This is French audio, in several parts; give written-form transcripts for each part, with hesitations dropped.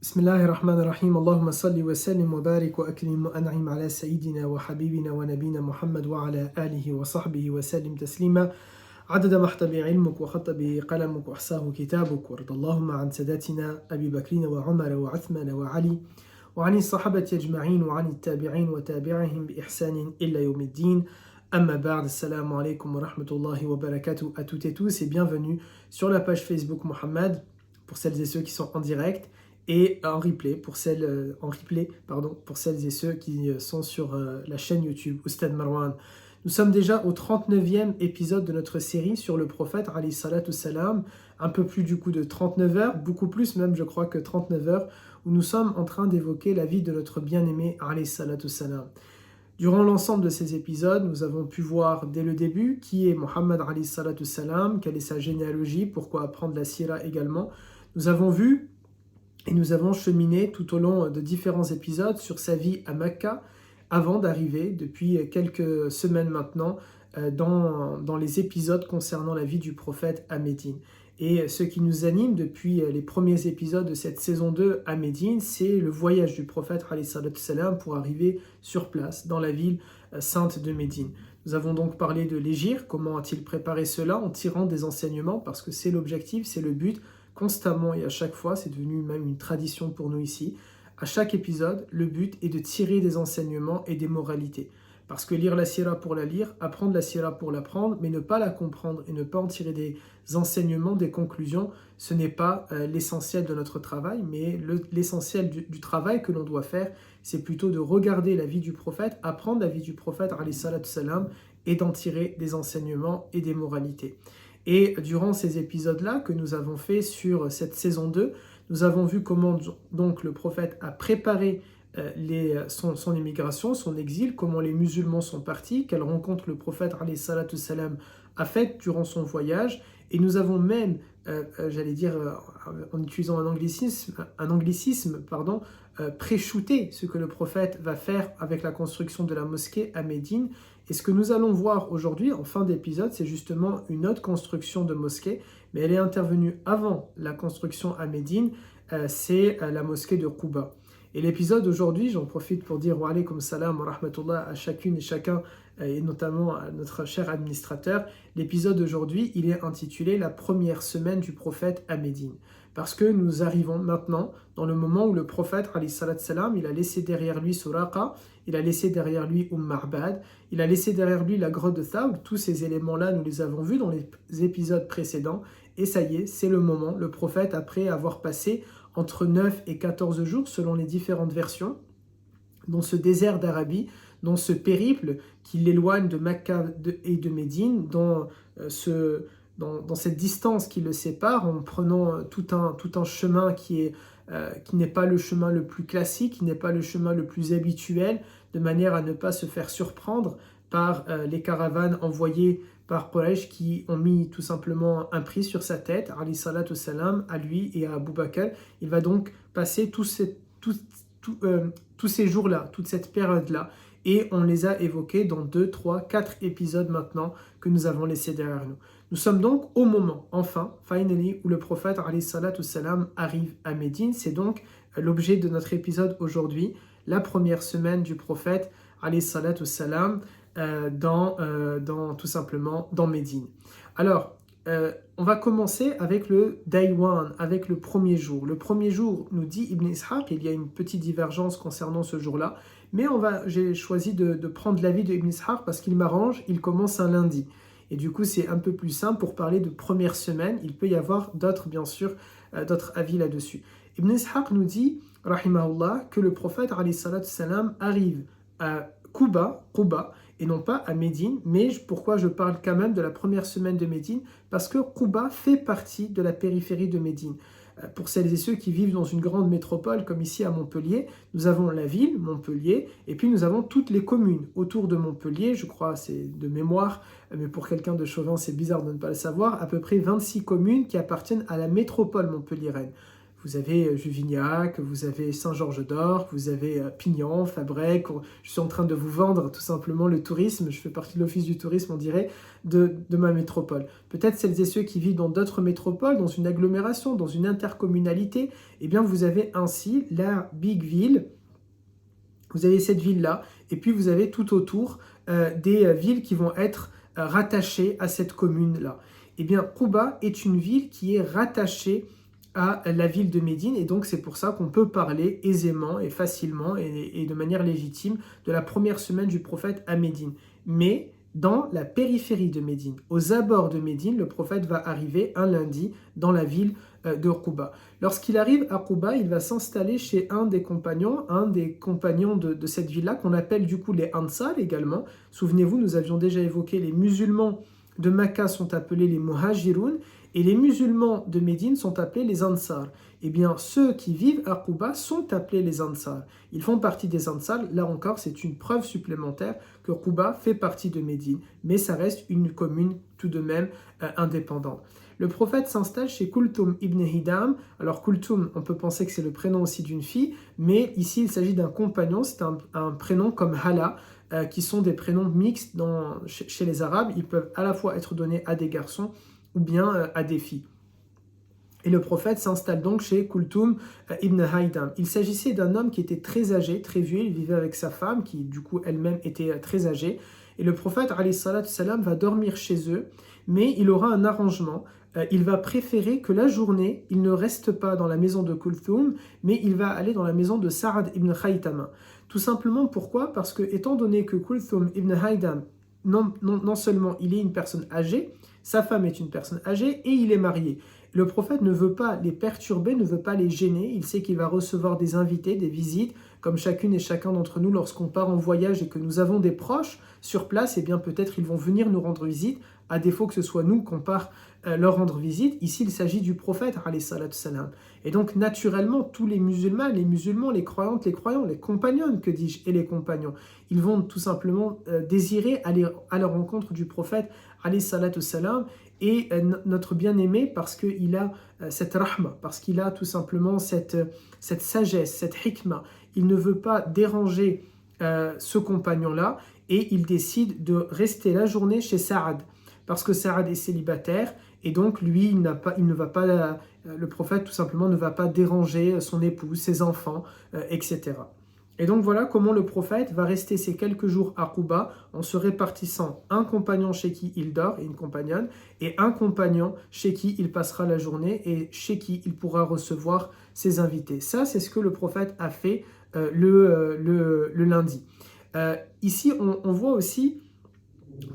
بسم الله الرحمن الرحيم اللهم صل وسلم وبارك وأكرم وأنعم على سيدنا وحبيبنا ونبينا محمد وعلى آله وصحبه وسلم تسليما عدد ما احتى بعلمك وخط به قلمك وأحصاه كتابك وارض اللهم عن ساداتنا أبي بكر وعمر وعثمان وعلي وعن الصحابة أجمعين وعن التابعين وتابعهم بإحسان إلى يوم الدين. Amma ba'd, assalamu alaikum wa rahmatullahi wa barakatuh à toutes et tous et bienvenue sur la page Facebook Mohammed pour celles et ceux qui sont en direct et en replay pour celles, pour celles et ceux qui sont sur la chaîne YouTube Oustad Marwan. Nous sommes déjà au 39e épisode de notre série sur le prophète alayhi salatu salam, un peu plus du coup de 39 heures, beaucoup plus même je crois que 39 heures, où nous sommes en train d'évoquer la vie de notre bien-aimé alayhi salatu salam. Durant l'ensemble de ces épisodes, nous avons pu voir dès le début qui est Mohammed alayhi salatu salam, quelle est sa généalogie, pourquoi apprendre la sira également. Nous avons vu et nous avons cheminé tout au long de différents épisodes sur sa vie à Mecca avant d'arriver, depuis quelques semaines maintenant, dans les épisodes concernant la vie du prophète à Médine. Et ce qui nous anime depuis les premiers épisodes de cette saison 2 à Médine, c'est le voyage du prophète alayhi salatu salam pour arriver sur place, dans la ville sainte de Médine. Nous avons donc parlé de l'Hégire, comment a-t-il préparé cela en tirant des enseignements, parce que c'est l'objectif, c'est le but, constamment et à chaque fois, c'est devenu même une tradition pour nous ici. À chaque épisode, le but est de tirer des enseignements et des moralités. Parce que lire la sira pour la lire, apprendre la sira pour l'apprendre, mais ne pas la comprendre et ne pas en tirer des enseignements, des conclusions, ce n'est pas l'essentiel de notre travail, mais l'essentiel du travail que l'on doit faire, c'est plutôt de regarder la vie du prophète, apprendre la vie du prophète, alayhi salatu salam, et d'en tirer des enseignements et des moralités. Et durant ces épisodes-là que nous avons fait sur cette saison 2, nous avons vu comment donc le prophète a préparé son immigration, son exil, comment les musulmans sont partis, quelle rencontre le prophète alayhi salatu salam a faite durant son voyage. Et nous avons même, en utilisant un anglicisme, pré-shooté ce que le prophète va faire avec la construction de la mosquée à Médine. Et ce que nous allons voir aujourd'hui, en fin d'épisode, c'est justement une autre construction de mosquée, mais elle est intervenue avant la construction à Médine, c'est la mosquée de Quba. Et l'épisode d'aujourd'hui, j'en profite pour dire wa alaykum salam wa rahmatullah à chacune et chacun, et notamment à notre cher administrateur. L'épisode d'aujourd'hui, il est intitulé La première semaine du prophète à Médine. Parce que nous arrivons maintenant dans le moment où le prophète, alayhi salatu salam, il a laissé derrière lui Suraqa, il a laissé derrière lui Ma'bad, il a laissé derrière lui la grotte de Thawr. Tous ces éléments-là, nous les avons vus dans les épisodes précédents. Et ça y est, c'est le moment. Le prophète, après avoir passé entre 9 et 14 jours, selon les différentes versions, dans ce désert d'Arabie, dans ce périple qui l'éloigne de Mecca et de Médine, dans cette distance qui le sépare, en prenant tout un chemin qui n'est pas le chemin le plus classique, qui n'est pas le chemin le plus habituel, de manière à ne pas se faire surprendre par les caravanes envoyées par Quraysh qui ont mis tout simplement un prix sur sa tête, alayhi salatu salam, à lui et à Abu Bakr. Il va donc passer tous ces jours-là, toute cette période-là, et on les a évoqués dans 2, 3, 4 épisodes maintenant que nous avons laissés derrière nous. Nous sommes donc au moment, enfin, finally, où le prophète alayhi salatu salam arrive à Médine. C'est donc l'objet de notre épisode aujourd'hui, la première semaine du prophète alayhi salatu salam, tout simplement dans Médine. Alors, on va commencer avec le Day One, avec le premier jour. Le premier jour, nous dit Ibn Ishaq, il y a une petite divergence concernant ce jour-là, mais j'ai choisi de prendre l'avis de Ibn Ishaq parce qu'il m'arrange, il commence un lundi. Et du coup, c'est un peu plus simple pour parler de première semaine. Il peut y avoir d'autres, bien sûr, d'autres avis là-dessus. Ibn Ishaq nous dit, rahimahullah, que le prophète, alayhi salatu salam, arrive à Quba, et non pas à Médine. Mais pourquoi je parle quand même de la première semaine de Médine? Parce que Quba fait partie de la périphérie de Médine. Pour celles et ceux qui vivent dans une grande métropole comme ici à Montpellier, nous avons la ville, Montpellier, et puis nous avons toutes les communes autour de Montpellier, je crois, c'est de mémoire, mais pour quelqu'un de Chauvin, c'est bizarre de ne pas le savoir, à peu près 26 communes qui appartiennent à la métropole montpelliéraine. Vous avez Juvignac, vous avez Saint-Georges-d'Orc, vous avez Pignan, Fabrègues. Je suis en train de vous vendre tout simplement le tourisme. Je fais partie de l'office du tourisme, on dirait, de ma métropole. Peut-être celles et ceux qui vivent dans d'autres métropoles, dans une agglomération, dans une intercommunalité, eh bien vous avez ainsi la big ville. Vous avez cette ville-là, et puis vous avez tout autour des villes qui vont être rattachées à cette commune-là. Eh bien, Quba est une ville qui est rattachée à la ville de Médine, et donc c'est pour ça qu'on peut parler aisément et facilement et de manière légitime de la première semaine du prophète à Médine. Mais dans la périphérie de Médine, aux abords de Médine, le prophète va arriver un lundi dans la ville de Quba. Lorsqu'il arrive à Quba, il va s'installer chez un des compagnons de cette ville-là, qu'on appelle du coup les Ansar également. Souvenez-vous, nous avions déjà évoqué les musulmans de Makkah sont appelés les Muhajiroun et les musulmans de Médine sont appelés les Ansar. Eh bien, ceux qui vivent à Quba sont appelés les Ansar. Ils font partie des Ansar. Là encore, c'est une preuve supplémentaire que Quba fait partie de Médine. Mais ça reste une commune tout de même indépendante. Le prophète s'installe chez Kulthum ibn Hidam. Alors Kulthum, on peut penser que c'est le prénom aussi d'une fille, mais ici il s'agit d'un compagnon, c'est un prénom comme Hala, qui sont des prénoms mixtes chez les Arabes. Ils peuvent à la fois être donnés à des garçons ou bien à des filles. Et le prophète s'installe donc chez Kulthum ibn Hidam. Il s'agissait d'un homme qui était très âgé, très vieux. Il vivait avec sa femme, qui du coup elle-même était très âgée. Et le prophète alayhi salatu salam va dormir chez eux, mais il aura un arrangement. Il va préférer que la journée, il ne reste pas dans la maison de Kulthum, mais il va aller dans la maison de Sa'ad ibn Khaythama. Tout simplement pourquoi? Parce que étant donné que Kulthum ibn Hidam, non seulement il est une personne âgée, sa femme est une personne âgée et il est marié. Le prophète ne veut pas les perturber, ne veut pas les gêner. Il sait qu'il va recevoir des invités, des visites, comme chacune et chacun d'entre nous lorsqu'on part en voyage et que nous avons des proches sur place, eh bien peut-être ils vont venir nous rendre visite, à défaut que ce soit nous qu'on part leur rendre visite. Ici, il s'agit du prophète, alayhi salatu salam. Et donc, naturellement, tous les musulmans, les croyantes, les croyants, les compagnons, que dis-je, et les compagnons, ils vont tout simplement désirer aller à la rencontre du prophète, alayhi salatu salam, et notre bien-aimé parce qu'il a cette rahma, parce qu'il a tout simplement cette sagesse, cette hikmah. Il ne veut pas déranger ce compagnon-là et il décide de rester la journée chez Sa'ad parce que Sa'ad est célibataire et donc lui, le prophète tout simplement ne va pas déranger son épouse, ses enfants, etc. Et donc voilà comment le prophète va rester ces quelques jours à Quba en se répartissant un compagnon chez qui il dort et une compagnonne et un compagnon chez qui il passera la journée et chez qui il pourra recevoir ses invités. Ça, c'est ce que le prophète a fait le lundi. Ici, on voit aussi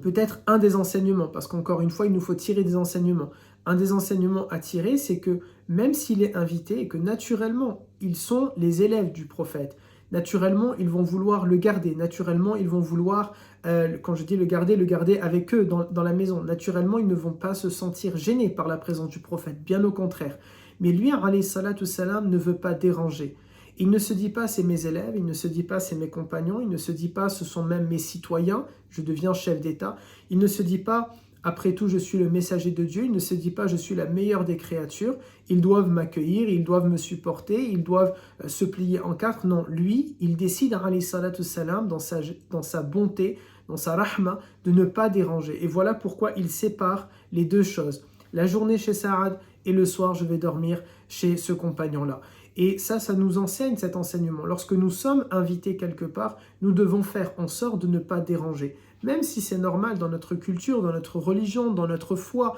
peut-être un des enseignements, parce qu'encore une fois, il nous faut tirer des enseignements. Un des enseignements à tirer, c'est que même s'il est invité et que naturellement, ils sont les élèves du prophète, naturellement, ils vont vouloir le garder. Naturellement, ils vont vouloir, quand je dis le garder avec eux dans la maison. Naturellement, ils ne vont pas se sentir gênés par la présence du prophète, bien au contraire. Mais lui, alayhi salatu salam, ne veut pas déranger. Il ne se dit pas c'est mes élèves, il ne se dit pas c'est mes compagnons, il ne se dit pas ce sont même mes citoyens, je deviens chef d'État. Il ne se dit pas après tout je suis le messager de Dieu, il ne se dit pas je suis la meilleure des créatures, ils doivent m'accueillir, ils doivent me supporter, ils doivent se plier en quatre. Non, lui, il décide alayhi salatu salam dans sa bonté, dans sa rahma, de ne pas déranger. Et voilà pourquoi il sépare les deux choses. La journée chez Sa'ad et le soir je vais dormir chez ce compagnon-là. Et ça nous enseigne cet enseignement. Lorsque nous sommes invités quelque part, nous devons faire en sorte de ne pas déranger. Même si c'est normal dans notre culture, dans notre religion, dans notre foi,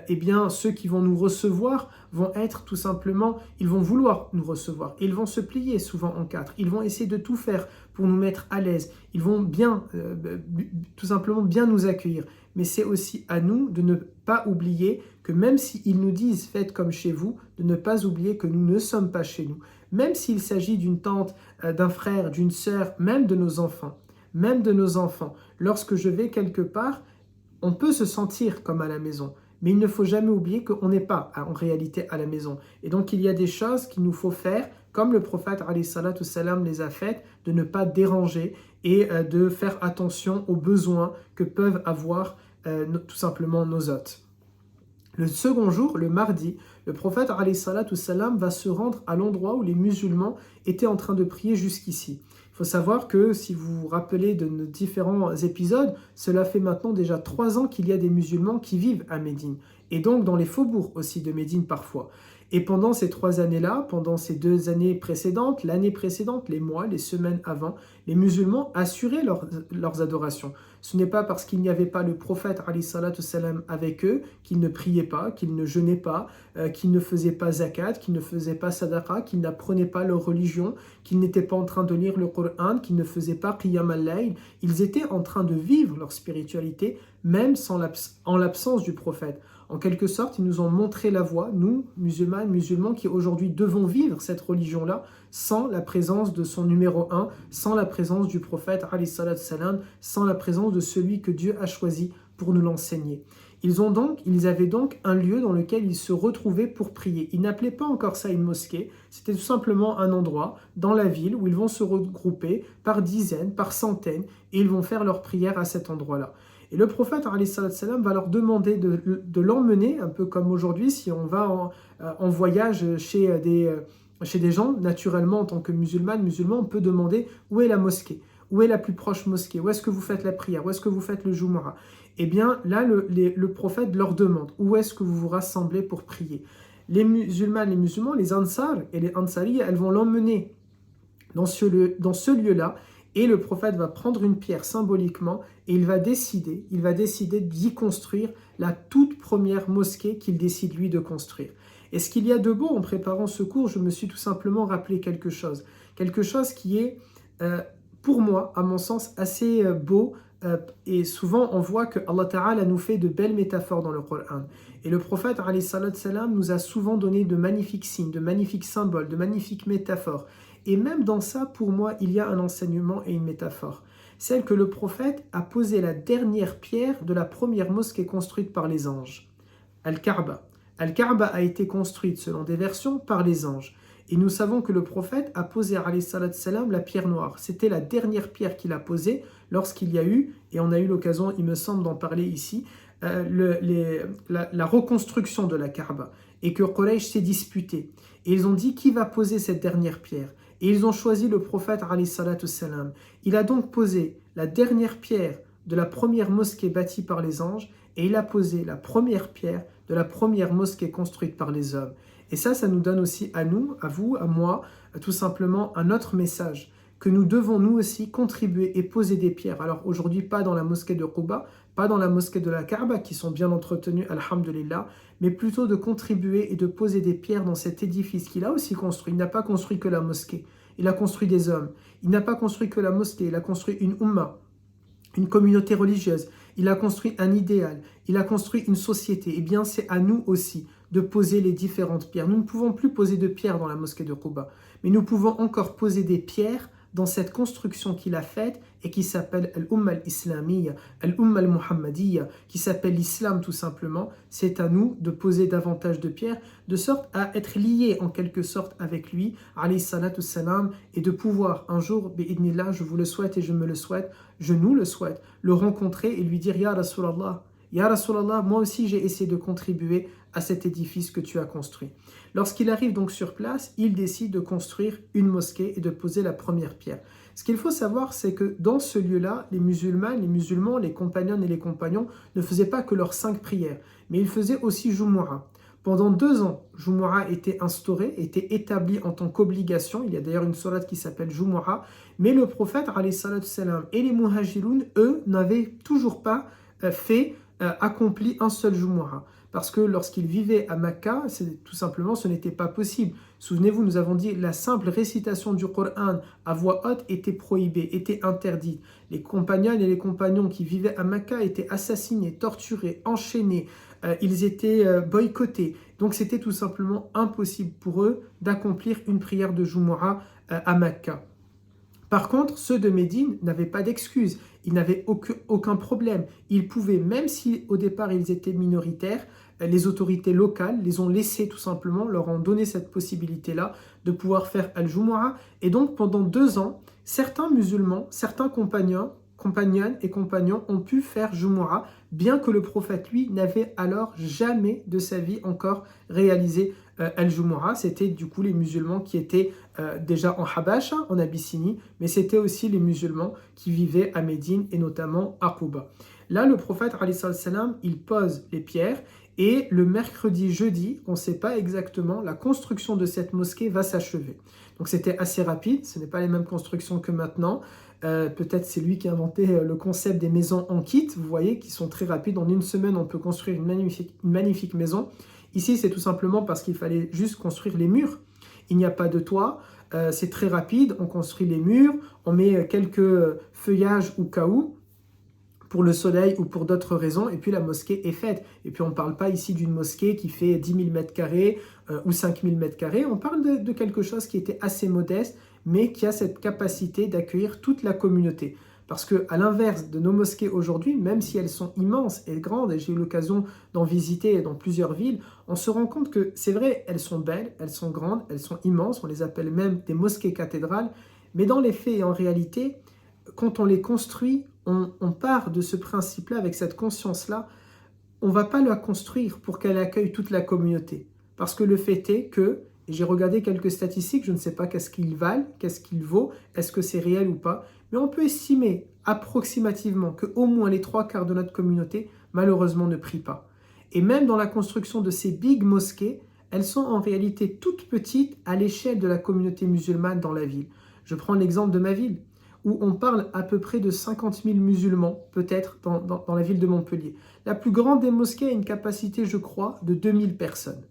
eh bien ceux qui vont nous recevoir vont être tout simplement, ils vont vouloir nous recevoir. Et ils vont se plier souvent en quatre. Ils vont essayer de tout faire pour nous mettre à l'aise. Ils vont bien, tout simplement bien nous accueillir. Mais c'est aussi à nous de ne pas oublier que même s'ils nous disent « faites comme chez vous », de ne pas oublier que nous ne sommes pas chez nous. Même s'il s'agit d'une tante, d'un frère, d'une sœur, même de nos enfants. Lorsque je vais quelque part, on peut se sentir comme à la maison. Mais il ne faut jamais oublier qu'on n'est pas en réalité à la maison. Et donc il y a des choses qu'il nous faut faire, comme le prophète alayhi salatu salam les a faites, de ne pas déranger et de faire attention aux besoins que peuvent avoir tout simplement nos hôtes. Le second jour, le mardi, le prophète alayhi salatu salam va se rendre à l'endroit où les musulmans étaient en train de prier jusqu'ici. Il faut savoir que si vous vous rappelez de nos différents épisodes, cela fait maintenant déjà 3 ans qu'il y a des musulmans qui vivent à Médine, et donc dans les faubourgs aussi de Médine parfois. Et pendant ces 3 années-là, pendant ces 2 années précédentes, l'année précédente, les mois, les semaines avant, les musulmans assuraient leurs adorations. Ce n'est pas parce qu'il n'y avait pas le prophète alayhi salatu salam avec eux qu'ils ne priaient pas, qu'ils ne jeûnaient pas, qu'ils ne faisaient pas zakat, qu'ils ne faisaient pas sadaqa, qu'ils n'apprenaient pas leur religion, qu'ils n'étaient pas en train de lire le Coran, qu'ils ne faisaient pas qiyam al-layl. Ils étaient en train de vivre leur spiritualité, même en l'absence du prophète. En quelque sorte, ils nous ont montré la voie, nous, musulmans, qui aujourd'hui devons vivre cette religion-là sans la présence de son numéro 1, sans la présence du prophète, alayhi salatu salam, sans la présence de celui que Dieu a choisi pour nous l'enseigner. Ils avaient donc un lieu dans lequel ils se retrouvaient pour prier. Ils n'appelaient pas encore ça une mosquée, c'était tout simplement un endroit dans la ville où ils vont se regrouper par dizaines, par centaines, et ils vont faire leur prière à cet endroit-là. Et le prophète alayhi salam va leur demander de l'emmener, un peu comme aujourd'hui, si on va en voyage chez des gens, naturellement en tant que musulman, on peut demander où est la mosquée, où est la plus proche mosquée, où est-ce que vous faites la prière, où est-ce que vous faites le Jumu'ah. Eh bien là, le prophète leur demande où est-ce que vous vous rassemblez pour prier. Les musulmans, les Ansar et les Ansari, elles vont l'emmener dans ce lieu-là. Et le prophète va prendre une pierre symboliquement et il va décider d'y construire la toute première mosquée qu'il décide lui de construire. Et ce qu'il y a de beau en préparant ce cours, je me suis tout simplement rappelé quelque chose qui est pour moi, à mon sens, assez beau. Et souvent on voit que Allah Ta'ala nous fait de belles métaphores dans le Coran. Et le prophète alayhi salatu salam nous a souvent donné de magnifiques signes, de magnifiques symboles, de magnifiques métaphores. Et même dans ça, pour moi, il y a un enseignement et une métaphore. Celle que le prophète a posé la dernière pierre de la première mosquée construite par les anges, Al-Kaaba. Al-Kaaba a été construite, selon des versions, par les anges. Et nous savons que le prophète a posé, alayhi salatu salam, la pierre noire. C'était la dernière pierre qu'il a posée lorsqu'il y a eu, et on a eu l'occasion, il me semble, d'en parler ici, la reconstruction de la Kaaba. Et que Quraysh s'est disputé. Et ils ont dit qui va poser cette dernière pierre. Et ils ont choisi le prophète alayhi salatu salam. Il a donc posé la dernière pierre de la première mosquée bâtie par les anges et il a posé la première pierre de la première mosquée construite par les hommes. Et ça nous donne aussi à nous, à vous, à moi, tout simplement un autre message que nous devons nous aussi contribuer et poser des pierres. Alors aujourd'hui, pas dans la mosquée de Quba, pas dans la mosquée de la Kaaba qui sont bien entretenues, alhamdulillah, mais plutôt de contribuer et de poser des pierres dans cet édifice qu'il a aussi construit. Il n'a pas construit que la mosquée, il a construit des hommes. Il n'a pas construit que la mosquée, il a construit une umma, une communauté religieuse. Il a construit un idéal, il a construit une société. Eh bien, c'est à nous aussi de poser les différentes pierres. Nous ne pouvons plus poser de pierres dans la mosquée de Quba, mais nous pouvons encore poser des pierres dans cette construction qu'il a faite et qui s'appelle Al-Umma al-Islamiyya, Al-Umma al-Muhammadiyya, qui s'appelle l'islam tout simplement. C'est à nous de poser davantage de pierres, de sorte à être liés en quelque sorte avec lui, alayhi salatu salam, et de pouvoir un jour, bi'idnillah, je vous le souhaite et je me le souhaite, je nous le souhaite, le rencontrer et lui dire « Ya Rasulallah, Ya Rasulallah, moi aussi j'ai essayé de contribuer à cet édifice que tu as construit. » Lorsqu'il arrive donc sur place, il décide de construire une mosquée et de poser la première pierre. Ce qu'il faut savoir, c'est que dans ce lieu-là, les musulmans, les compagnons et les compagnons ne faisaient pas que leurs 5 prières, mais ils faisaient aussi Jumu'ah. Pendant 2 ans, Jumu'ah était instauré, était établi en tant qu'obligation. Il y a d'ailleurs une sourate qui s'appelle Jumu'ah. Mais le prophète, alayhi salatu salam, et les muhajiroun, eux, n'avaient toujours pas accompli un seul Jumu'ah. Parce que lorsqu'ils vivaient à Mecca, tout simplement, ce n'était pas possible. Souvenez-vous, nous avons dit la simple récitation du Coran à voix haute était prohibée, était interdite. Les compagnons et les compagnons qui vivaient à Mecca étaient assassinés, torturés, enchaînés. Ils étaient boycottés. Donc c'était tout simplement impossible pour eux d'accomplir une prière de Jumu'ah à Mecca. Par contre, ceux de Médine n'avaient pas d'excuses, ils n'avaient aucun problème. Ils pouvaient, même si au départ ils étaient minoritaires, les autorités locales les ont laissés tout simplement, leur ont donné cette possibilité-là de pouvoir faire Al-Jumu'ah. Et donc pendant 2 ans, certains musulmans, certains compagnons et compagnons ont pu faire Jumu'ah bien que le prophète, lui, n'avait alors jamais de sa vie encore réalisé Al-Jumu'ah. C'était du coup les musulmans qui étaient déjà en Habasha, en Abyssinie, mais c'était aussi les musulmans qui vivaient à Médine et notamment à Quba. Là, le prophète, alayhi salam, il pose les pierres et le mercredi, jeudi, on ne sait pas exactement, la construction de cette mosquée va s'achever. Donc c'était assez rapide, ce n'est pas les mêmes constructions que maintenant. Peut-être c'est lui qui a inventé le concept des maisons en kit, vous voyez, qui sont très rapides. En une semaine, on peut construire une magnifique maison. Ici, c'est tout simplement parce qu'il fallait juste construire les murs. Il n'y a pas de toit, c'est très rapide, on construit les murs, on met quelques feuillages au cas où, pour le soleil ou pour d'autres raisons, et puis la mosquée est faite. Et puis on ne parle pas ici d'une mosquée qui fait 10 000 m² ou 5 000 m², on parle de quelque chose qui était assez modeste, mais qui a cette capacité d'accueillir toute la communauté. Parce qu'à l'inverse de nos mosquées aujourd'hui, même si elles sont immenses et grandes, et j'ai eu l'occasion d'en visiter dans plusieurs villes, on se rend compte que c'est vrai, elles sont belles, elles sont grandes, elles sont immenses, on les appelle même des mosquées cathédrales, mais dans les faits et en réalité, quand on les construit, on part de ce principe-là, avec cette conscience-là, on ne va pas la construire pour qu'elle accueille toute la communauté. Parce que le fait est que, et j'ai regardé quelques statistiques, je ne sais pas qu'est-ce qu'ils valent, qu'est-ce qu'ils vaut, est-ce que c'est réel ou pas, mais on peut estimer approximativement qu'au moins les 3/4 de notre communauté, malheureusement, ne prient pas. Et même dans la construction de ces big mosquées, elles sont en réalité toutes petites à l'échelle de la communauté musulmane dans la ville. Je prends l'exemple de ma ville, où on parle à peu près de 50 000 musulmans, peut-être, dans la ville de Montpellier. La plus grande des mosquées a une capacité, je crois, de 2000 personnes.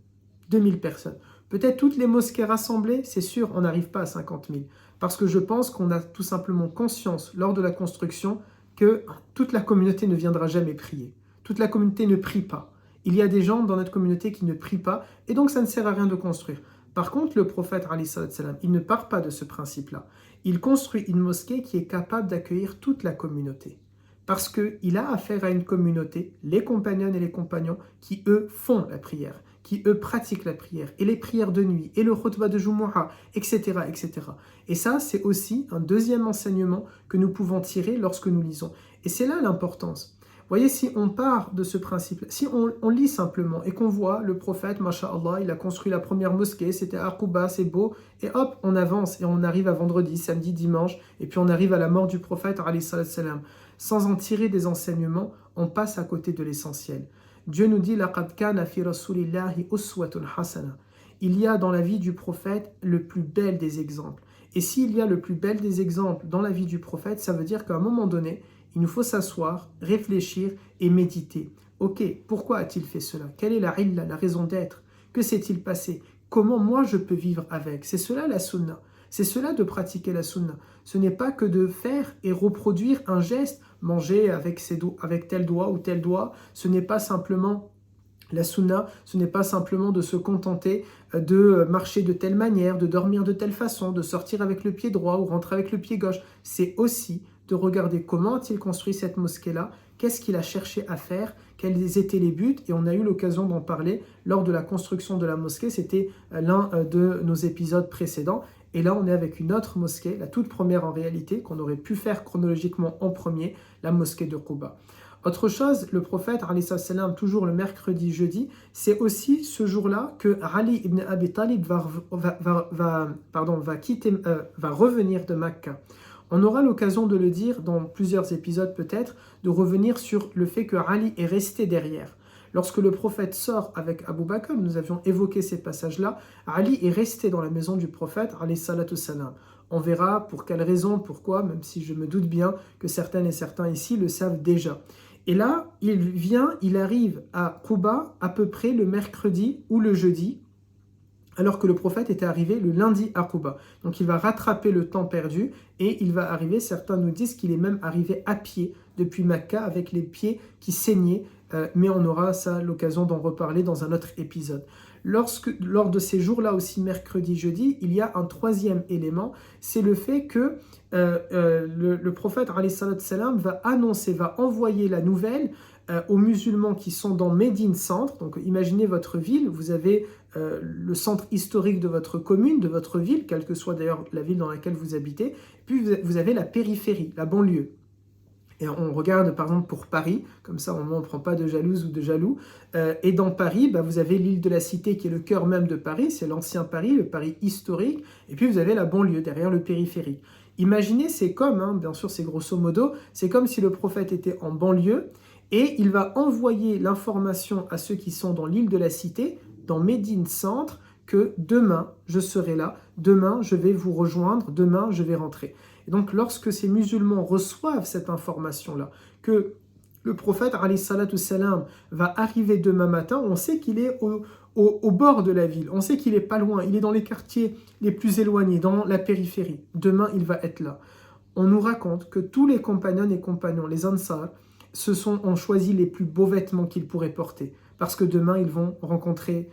2000 personnes. Peut-être toutes les mosquées rassemblées, c'est sûr, on n'arrive pas à 50 000. Parce que je pense qu'on a tout simplement conscience, lors de la construction, que toute la communauté ne viendra jamais prier. Toute la communauté ne prie pas. Il y a des gens dans notre communauté qui ne prient pas, et donc ça ne sert à rien de construire. Par contre, le prophète, alayhi salam, il ne part pas de ce principe-là. Il construit une mosquée qui est capable d'accueillir toute la communauté. Parce qu'il a affaire à une communauté, les compagnonnes et les compagnons, qui eux font la prière, qui eux pratiquent la prière, et les prières de nuit, et le khutbah de Jumu'ah, etc., etc. Et ça, c'est aussi un deuxième enseignement que nous pouvons tirer lorsque nous lisons. Et c'est là l'importance. Vous voyez, si on part de ce principe, si on lit simplement et qu'on voit le prophète, masha'Allah, il a construit la première mosquée, c'était à Quba, c'est beau, et hop, on avance et on arrive à vendredi, samedi, dimanche, et puis on arrive à la mort du prophète, alayhi salam. Sans en tirer des enseignements, on passe à côté de l'essentiel. Dieu nous dit, laqad kana fi rasulillahi uswatun hasana. Il y a dans la vie du prophète le plus bel des exemples. Et s'il y a le plus bel des exemples dans la vie du prophète, ça veut dire qu'à un moment donné, il nous faut s'asseoir, réfléchir et méditer. Ok, pourquoi a-t-il fait cela? Quelle est la illa, la raison d'être? Que s'est-il passé? Comment moi je peux vivre avec? C'est cela la sunna. C'est cela de pratiquer la sunna. Ce n'est pas que de faire et reproduire un geste, manger avec tel doigt ou tel doigt. Ce n'est pas simplement la sunna, ce n'est pas simplement de se contenter de marcher de telle manière, de dormir de telle façon, de sortir avec le pied droit ou rentrer avec le pied gauche. C'est aussi de regarder comment a-t-il construit cette mosquée-là, qu'est-ce qu'il a cherché à faire, quels étaient les buts, et on a eu l'occasion d'en parler lors de la construction de la mosquée, c'était l'un de nos épisodes précédents, et là on est avec une autre mosquée, la toute première en réalité, qu'on aurait pu faire chronologiquement en premier, la mosquée de Quba. Autre chose, le prophète, alayhi salam, toujours le mercredi, jeudi, c'est aussi ce jour-là que Ali ibn Abi Talib va revenir de Mecca. On aura l'occasion de le dire dans plusieurs épisodes peut-être, de revenir sur le fait que Ali est resté derrière. Lorsque le prophète sort avec Abu Bakr, nous avions évoqué ces passages-là, Ali est resté dans la maison du prophète, alayhi salatu salam. On verra pour quelle raison, pourquoi, même si je me doute bien que certaines et certains ici le savent déjà. Et là, il arrive à Quba à peu près le mercredi ou le jeudi, alors que le prophète était arrivé le lundi à Quba. Donc il va rattraper le temps perdu et il va arriver, certains nous disent qu'il est même arrivé à pied depuis Mecca avec les pieds qui saignaient, mais on aura ça l'occasion d'en reparler dans un autre épisode. Lors de ces jours-là aussi, mercredi, jeudi, il y a un troisième élément, c'est le fait que le prophète alayhi salam va annoncer, va envoyer la nouvelle aux musulmans qui sont dans Médine Centre. Donc imaginez votre ville, vous avez le centre historique de votre commune, de votre ville, quelle que soit d'ailleurs la ville dans laquelle vous habitez, puis vous avez la périphérie, la banlieue. Et on regarde par exemple pour Paris, comme ça au moins on ne prend pas de jalouse ou de jaloux. Et dans Paris, vous avez l'île de la Cité qui est le cœur même de Paris, c'est l'ancien Paris, le Paris historique. Et puis vous avez la banlieue derrière le périphérique. Imaginez, c'est comme, bien sûr c'est grosso modo, c'est comme si le prophète était en banlieue et il va envoyer l'information à ceux qui sont dans l'île de la Cité, dans Médine Centre, que demain je serai là, demain je vais vous rejoindre, demain je vais rentrer. Et donc lorsque ces musulmans reçoivent cette information-là, que le prophète alayhi salatu salam va arriver demain matin, on sait qu'il est au bord de la ville, on sait qu'il est pas loin, il est dans les quartiers les plus éloignés, dans la périphérie. Demain il va être là. On nous raconte que tous les compagnons et compagnons, les Ansar, ont choisi les plus beaux vêtements qu'ils pourraient porter, parce que demain ils vont rencontrer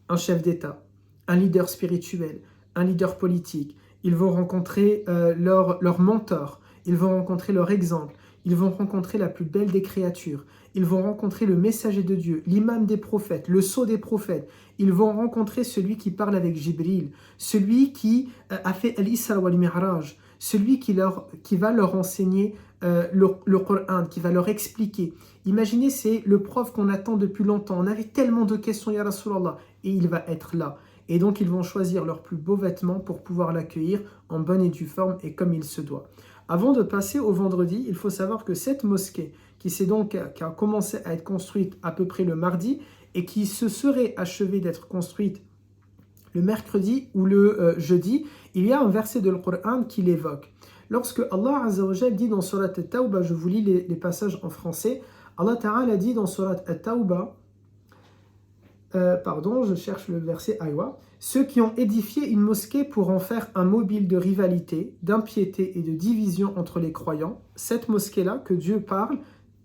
un chef d'État, un leader spirituel, un leader politique. Ils vont rencontrer leur mentor, ils vont rencontrer leur exemple, ils vont rencontrer la plus belle des créatures, ils vont rencontrer le messager de Dieu, l'imam des prophètes, le sceau des prophètes, ils vont rencontrer celui qui parle avec Jibril, celui qui a fait Al-Isra wal-Mi'raj, celui qui va leur enseigner le Coran, qui va leur expliquer. Imaginez, c'est le prof qu'on attend depuis longtemps. On avait tellement de questions, Ya Rasulallah, et il va être là. Et donc, ils vont choisir leurs plus beaux vêtements pour pouvoir l'accueillir en bonne et due forme et comme il se doit. Avant de passer au vendredi, il faut savoir que cette mosquée, qui a commencé à être construite à peu près le mardi et qui se serait achevée d'être construite le mercredi ou le jeudi, il y a un verset de Coran qui l'évoque. Lorsque Allah Azza wa Jal dit dans Surat At-Tawbah, je vous lis les passages en français, Allah Ta'ala dit dans Surat At-Tawbah, je cherche le verset Aywa, ceux qui ont édifié une mosquée pour en faire un mobile de rivalité, d'impiété et de division entre les croyants, cette mosquée-là que Dieu parle,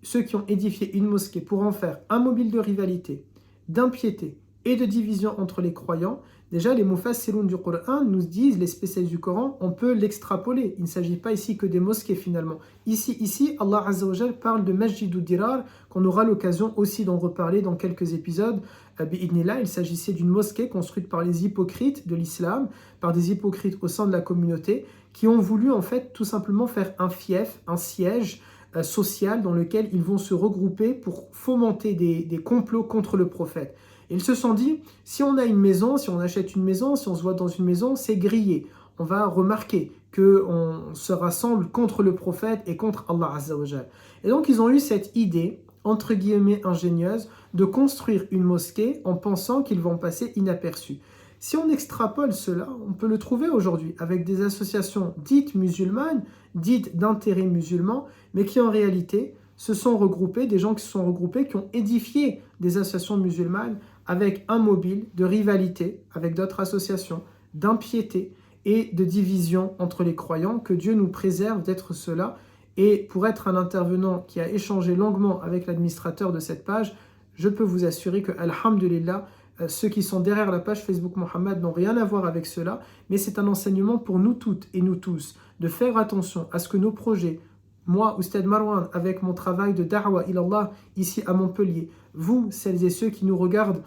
ceux qui ont édifié une mosquée pour en faire un mobile de rivalité, d'impiété et de division entre les croyants, déjà les mufassiroun du Coran nous disent, les spécialistes du Coran, on peut l'extrapoler. Il ne s'agit pas ici que des mosquées finalement. Ici, Allah Azza wa Jal parle de Masjidud Dirar, qu'on aura l'occasion aussi d'en reparler dans quelques épisodes. Il s'agissait d'une mosquée construite par les hypocrites de l'islam, par des hypocrites au sein de la communauté, qui ont voulu en fait tout simplement faire un fief, un siège social dans lequel ils vont se regrouper pour fomenter des complots contre le prophète. Ils se sont dit, si on a une maison, si on achète une maison, si on se voit dans une maison, c'est grillé. On va remarquer qu'on se rassemble contre le prophète et contre Allah Azza wa Jal. Et donc ils ont eu cette idée, entre guillemets ingénieuse, de construire une mosquée en pensant qu'ils vont passer inaperçus. Si on extrapole cela, on peut le trouver aujourd'hui avec des associations dites musulmanes, dites d'intérêt musulman, mais qui en réalité se sont regroupés, des gens qui se sont regroupés, qui ont édifié des associations musulmanes avec un mobile de rivalité avec d'autres associations, d'impiété et de division entre les croyants, que Dieu nous préserve d'être cela. Et pour être un intervenant qui a échangé longuement avec l'administrateur de cette page, je peux vous assurer que, alhamdulillah, ceux qui sont derrière la page Facebook Mohammed n'ont rien à voir avec cela, mais c'est un enseignement pour nous toutes et nous tous, de faire attention à ce que nos projets, moi, Oustad Marwan, avec mon travail de da'wa ilallah ici à Montpellier, vous, celles et ceux qui nous regardent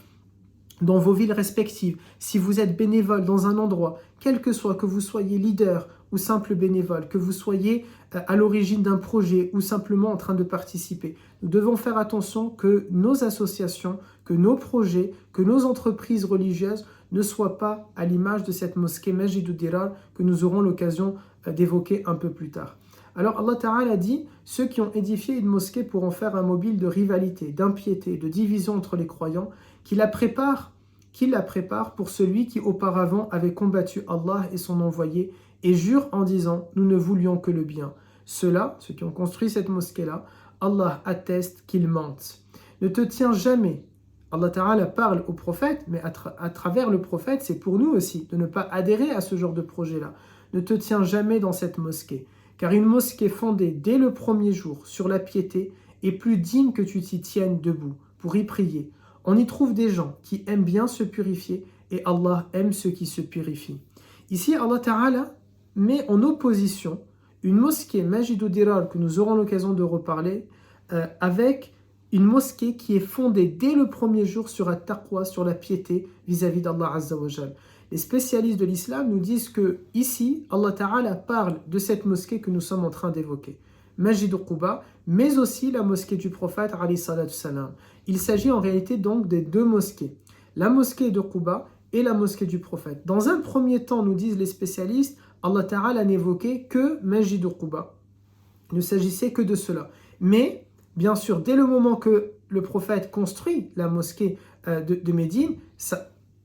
dans vos villes respectives, si vous êtes bénévole dans un endroit, quel que soit, que vous soyez leader ou simple bénévole, que vous soyez à l'origine d'un projet ou simplement en train de participer, nous devons faire attention que nos associations, que nos projets, que nos entreprises religieuses ne soient pas à l'image de cette mosquée Masjidud Dirar que nous aurons l'occasion d'évoquer un peu plus tard. Alors Allah Ta'ala dit, ceux qui ont édifié une mosquée pour en faire un mobile de rivalité, d'impiété, de division entre les croyants, qui la prépare pour celui qui auparavant avait combattu Allah et son envoyé et jure en disant, nous ne voulions que le bien. Ceux-là, ceux qui ont construit cette mosquée-là, Allah atteste qu'ils mentent. Ne te tiens jamais. Allah Ta'ala parle au prophète, mais à travers le prophète, c'est pour nous aussi de ne pas adhérer à ce genre de projet-là. Ne te tiens jamais dans cette mosquée. Car une mosquée fondée dès le premier jour sur la piété est plus digne que tu t'y tiennes debout pour y prier. On y trouve des gens qui aiment bien se purifier et Allah aime ceux qui se purifient. Ici, Allah Ta'ala met en opposition une mosquée Masjidud Dirar que nous aurons l'occasion de reparler avec une mosquée qui est fondée dès le premier jour sur la taqwa, sur la piété vis-à-vis d'Allah Azza wa Jal. Les spécialistes de l'islam nous disent que ici, Allah Ta'ala parle de cette mosquée que nous sommes en train d'évoquer. Masjid Quba, mais aussi la mosquée du prophète alayhi salatu salam. Il s'agit en réalité donc des deux mosquées, la mosquée de Quba et la mosquée du prophète. Dans un premier temps, nous disent les spécialistes, Allah Ta'ala n'évoquait que Masjid Quba. Il ne s'agissait que de cela. Mais, bien sûr, dès le moment que le prophète construit la mosquée de Médine,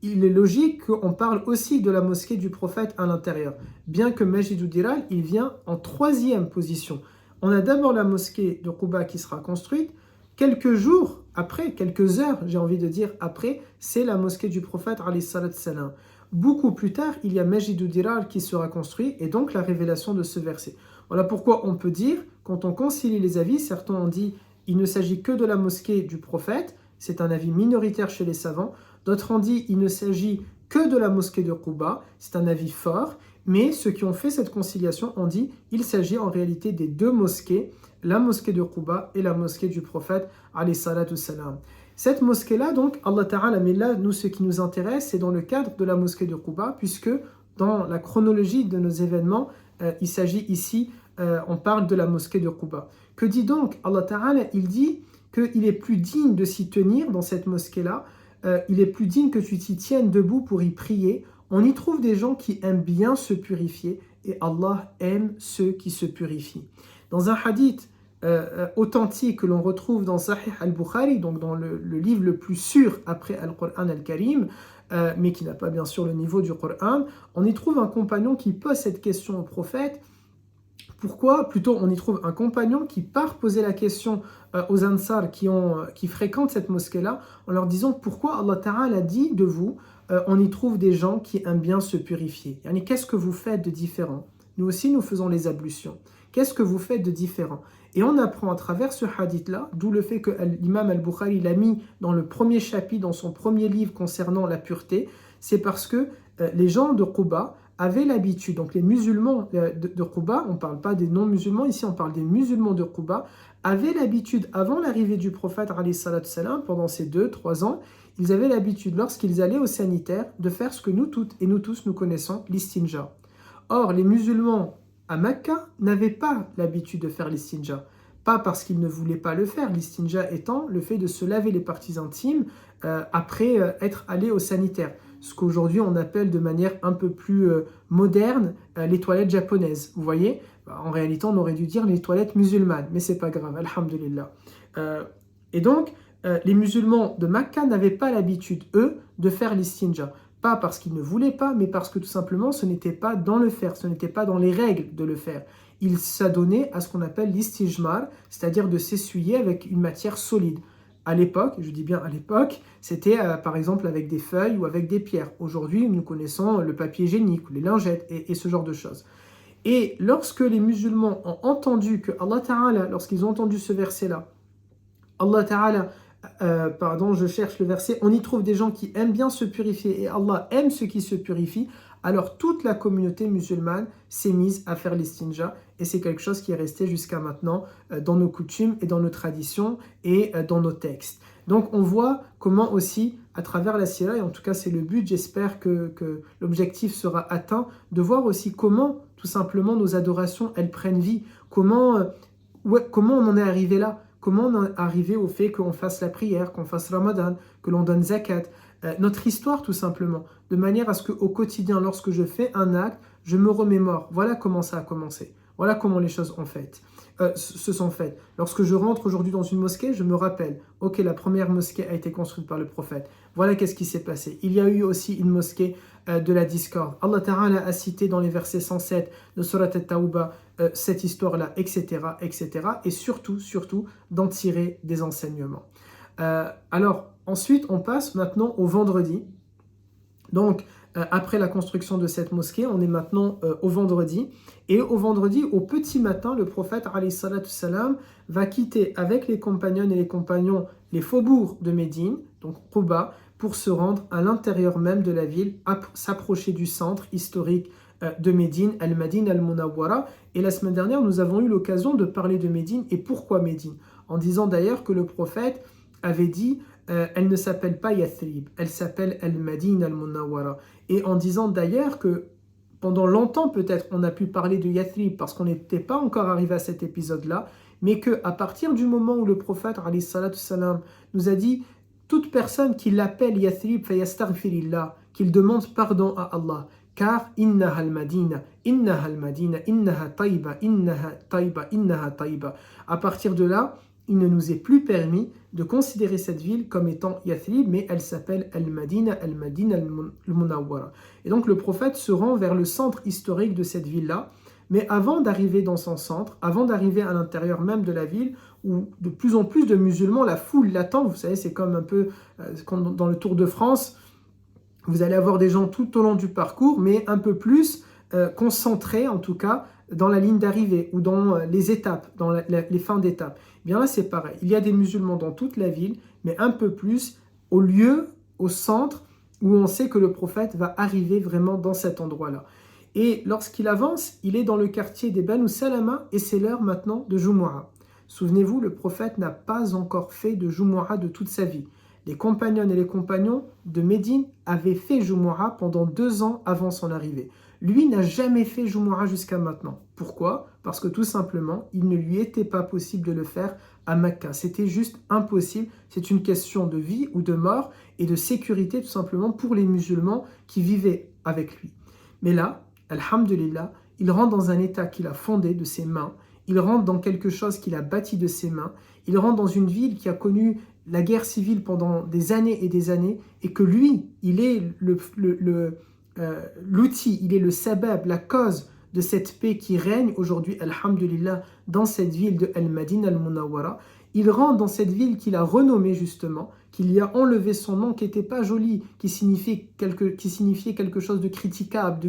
il est logique qu'on parle aussi de la mosquée du prophète à l'intérieur. Bien que Masjid Diral, il vient en troisième position. On a d'abord la mosquée de Quba qui sera construite. Quelques jours après, quelques heures, j'ai envie de dire après, c'est la mosquée du prophète alayhi salatu salam. Beaucoup plus tard, il y a Masjid Diral qui sera construit et donc la révélation de ce verset. Voilà pourquoi on peut dire, quand on concilie les avis, certains ont dit il ne s'agit que de la mosquée du prophète, c'est un avis minoritaire chez les savants. D'autres ont dit il ne s'agit que de la mosquée de Quba, c'est un avis fort. Mais ceux qui ont fait cette conciliation ont dit il s'agit en réalité des deux mosquées, la mosquée de Quba et la mosquée du prophète alayhi salatu salam. Cette mosquée-là, donc, Allah Ta'ala, mais là, nous, ce qui nous intéresse, c'est dans le cadre de la mosquée de Quba, puisque dans la chronologie de nos événements, il s'agit ici, on parle de la mosquée de Quba. Que dit donc Allah Ta'ala? Il dit qu'il est plus digne de s'y tenir dans cette mosquée-là, il est plus digne que tu t'y tiennes debout pour y prier. On y trouve des gens qui aiment bien se purifier et Allah aime ceux qui se purifient. Dans un hadith authentique que l'on retrouve dans Sahih al-Bukhari, donc dans le livre le plus sûr après Al-Qur'an al-Karim, mais qui n'a pas bien sûr le niveau du Qur'an, on y trouve un compagnon qui pose cette question au prophète. Pourquoi? Plutôt, on y trouve un compagnon qui part poser la question aux Ansar qui fréquentent cette mosquée-là, en leur disant pourquoi Allah Ta'ala dit de vous, on y trouve des gens qui aiment bien se purifier. Yani, qu'est-ce que vous faites de différent? Nous aussi, nous faisons les ablutions. Qu'est-ce que vous faites de différent? Et on apprend à travers ce hadith-là, d'où le fait que l'imam al-Bukhari l'a mis dans le premier chapitre, dans son premier livre concernant la pureté, c'est parce que les gens de Quba avaient l'habitude, donc les musulmans de Quba, on ne parle pas des non-musulmans, ici on parle des musulmans de Quba, avaient l'habitude, avant l'arrivée du prophète alayhi salatu salam, pendant ces 2-3 ans, ils avaient l'habitude, lorsqu'ils allaient au sanitaire, de faire ce que nous toutes et nous tous nous connaissons, l'istinja. Or, les musulmans à Mecca n'avaient pas l'habitude de faire l'istinja. Pas parce qu'ils ne voulaient pas le faire, l'istinja étant le fait de se laver les parties intimes après être allé au sanitaire. Ce qu'aujourd'hui on appelle de manière un peu plus moderne les toilettes japonaises. Vous voyez, en réalité on aurait dû dire les toilettes musulmanes, mais c'est pas grave, alhamdulillah. Et donc, les musulmans de Mecca n'avaient pas l'habitude, eux, de faire l'istinja. Pas parce qu'ils ne voulaient pas, mais parce que tout simplement ce n'était pas dans le faire, ce n'était pas dans les règles de le faire. Ils s'adonnaient à ce qu'on appelle l'istijmar, c'est-à-dire de s'essuyer avec une matière solide. À l'époque, je dis bien à l'époque, c'était par exemple avec des feuilles ou avec des pierres. Aujourd'hui, nous connaissons le papier hygiénique, les lingettes et ce genre de choses. Et lorsque les musulmans ont entendu que Allah Ta'ala, lorsqu'ils ont entendu ce verset-là, Allah Ta'ala, je cherche le verset, on y trouve des gens qui aiment bien se purifier et Allah aime ceux qui se purifient, alors toute la communauté musulmane s'est mise à faire l'istinja et c'est quelque chose qui est resté jusqu'à maintenant dans nos coutumes et dans nos traditions et dans nos textes. Donc on voit comment aussi à travers la sira, et en tout cas c'est le but, j'espère que l'objectif sera atteint, de voir aussi comment tout simplement nos adorations elles prennent vie, comment on en est arrivé là. Comment on est arrivé au fait qu'on fasse la prière, qu'on fasse Ramadan, que l'on donne zakat, notre histoire tout simplement, de manière à ce qu'au quotidien, lorsque je fais un acte, je me remémore. Voilà comment ça a commencé. Voilà comment les choses se sont faites. Lorsque je rentre aujourd'hui dans une mosquée, je me rappelle, ok, la première mosquée a été construite par le prophète. Voilà qu'est-ce qui s'est passé. Il y a eu aussi une mosquée de la discorde. Allah Ta'ala a cité dans les versets 107 de Surat At-Tawbah cette histoire-là, etc., etc. Et surtout, d'en tirer des enseignements. Alors, ensuite, on passe maintenant au vendredi. Donc, après la construction de cette mosquée, on est maintenant au vendredi. Et au vendredi, au petit matin, le prophète, alayhi salatu salam, va quitter avec les compagnons et les compagnons les faubourgs de Médine, donc Quba, pour se rendre à l'intérieur même de la ville, s'approcher du centre historique de Médine, Al-Madine Al-Munawwara. Et la semaine dernière, nous avons eu l'occasion de parler de Médine. Et pourquoi Médine? En disant d'ailleurs que le prophète avait dit elle ne s'appelle pas Yathrib, elle s'appelle Al-Madine Al-Munawwara. Et en disant d'ailleurs que pendant longtemps peut-être on a pu parler de Yathrib parce qu'on n'était pas encore arrivé à cet épisode-là, mais qu'à partir du moment où le prophète alayhi salatu salam nous a dit toute personne qui l'appelle Yathrib fayastaghfirillah, qu'il demande pardon à Allah, car innaha al-Madina, innaha al-Madina, innaha tayba, innaha tayba, innaha tayba. À partir de là, il ne nous est plus permis de considérer cette ville comme étant Yathrib, mais elle s'appelle Al-Madina, Al-Madina al-Munawwara. Et donc le prophète se rend vers le centre historique de cette ville-là, mais avant d'arriver dans son centre, avant d'arriver à l'intérieur même de la ville, où de plus en plus de musulmans, la foule l'attend, vous savez, c'est comme un peu comme dans le Tour de France, vous allez avoir des gens tout au long du parcours, mais un peu plus concentrés en tout cas dans la ligne d'arrivée ou dans les étapes, dans les fins d'étape. Bien là c'est pareil, il y a des musulmans dans toute la ville, mais un peu plus au lieu, au centre, où on sait que le prophète va arriver vraiment dans cet endroit-là. Et lorsqu'il avance, il est dans le quartier des Banu Salama et c'est l'heure maintenant de Jumu'ah. Souvenez-vous, le prophète n'a pas encore fait de Jumu'ah de toute sa vie. Les compagnons et les compagnons de Médine avaient fait Jumu'ah pendant 2 ans avant son arrivée. Lui n'a jamais fait Jumu'ah jusqu'à maintenant. Pourquoi? Parce que tout simplement, il ne lui était pas possible de le faire à Mecca. C'était juste impossible. C'est une question de vie ou de mort et de sécurité tout simplement pour les musulmans qui vivaient avec lui. Mais là, alhamdulillah, il rentre dans un état qu'il a fondé de ses mains. Il rentre dans quelque chose qu'il a bâti de ses mains. Il rentre dans une ville qui a connu la guerre civile pendant des années et des années, et que lui, il est l'outil, il est le sabab, la cause de cette paix qui règne aujourd'hui, alhamdulillah, dans cette ville de Al-Madina al-Munawwara. Il rentre dans cette ville qu'il a renommée justement, qu'il y a enlevé son nom qui n'était pas joli, qui signifiait quelque chose de critiquable,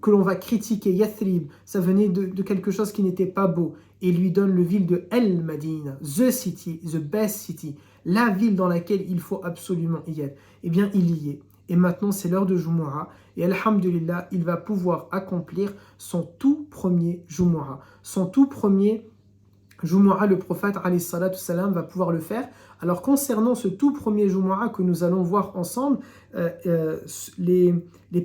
que l'on va critiquer. Yathrib, ça venait de quelque chose qui n'était pas beau. Et lui donne le ville de Al-Madina, the city, the best city, la ville dans laquelle il faut absolument y être. Eh bien, il y est. Et maintenant, c'est l'heure de Jumu'ah. Et alhamdulillah, il va pouvoir accomplir son tout premier Jumu'ah. Son tout premier Jumu'ah, le prophète alayhi salatu salam va pouvoir le faire. Alors concernant ce tout premier Jumu'ah que nous allons voir ensemble, les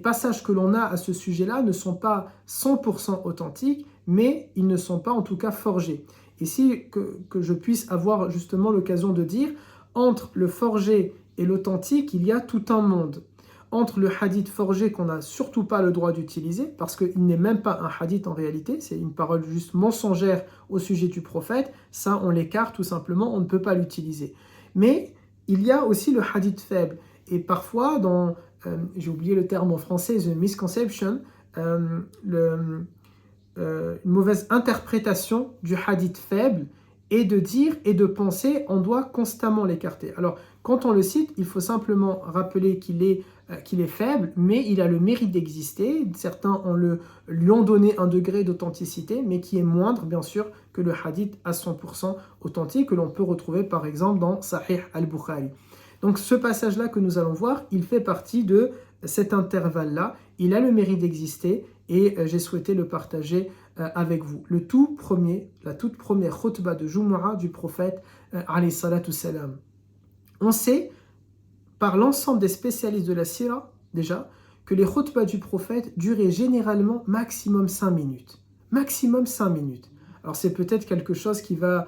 passages que l'on a à ce sujet-là ne sont pas 100% authentiques, mais ils ne sont pas en tout cas forgés. Ici, que je puisse avoir justement l'occasion de dire, entre le forgé et l'authentique, il y a tout un monde. Entre le hadith forgé qu'on n'a surtout pas le droit d'utiliser, parce qu'il n'est même pas un hadith en réalité, c'est une parole juste mensongère au sujet du prophète, ça on l'écarte tout simplement, on ne peut pas l'utiliser. Mais il y a aussi le hadith faible, et parfois dans, j'ai oublié le terme en français, the misconception, une mauvaise interprétation du hadith faible, et de dire et de penser, on doit constamment l'écarter. Alors, quand on le cite, il faut simplement rappeler qu'il est faible, mais il a le mérite d'exister. Certains lui ont donné un degré d'authenticité, mais qui est moindre, bien sûr, que le hadith à 100% authentique, que l'on peut retrouver, par exemple, dans Sahih al-Bukhari. Donc, ce passage-là que nous allons voir, il fait partie de cet intervalle-là. Il a le mérite d'exister, et j'ai souhaité le partager avec vous. La toute première khutbah de Jumu'ah du prophète alayhi salatu salam. On sait, par l'ensemble des spécialistes de la sira, déjà, que les khutbahs du prophète duraient généralement maximum 5 minutes. Maximum 5 minutes. Alors c'est peut-être quelque chose qui va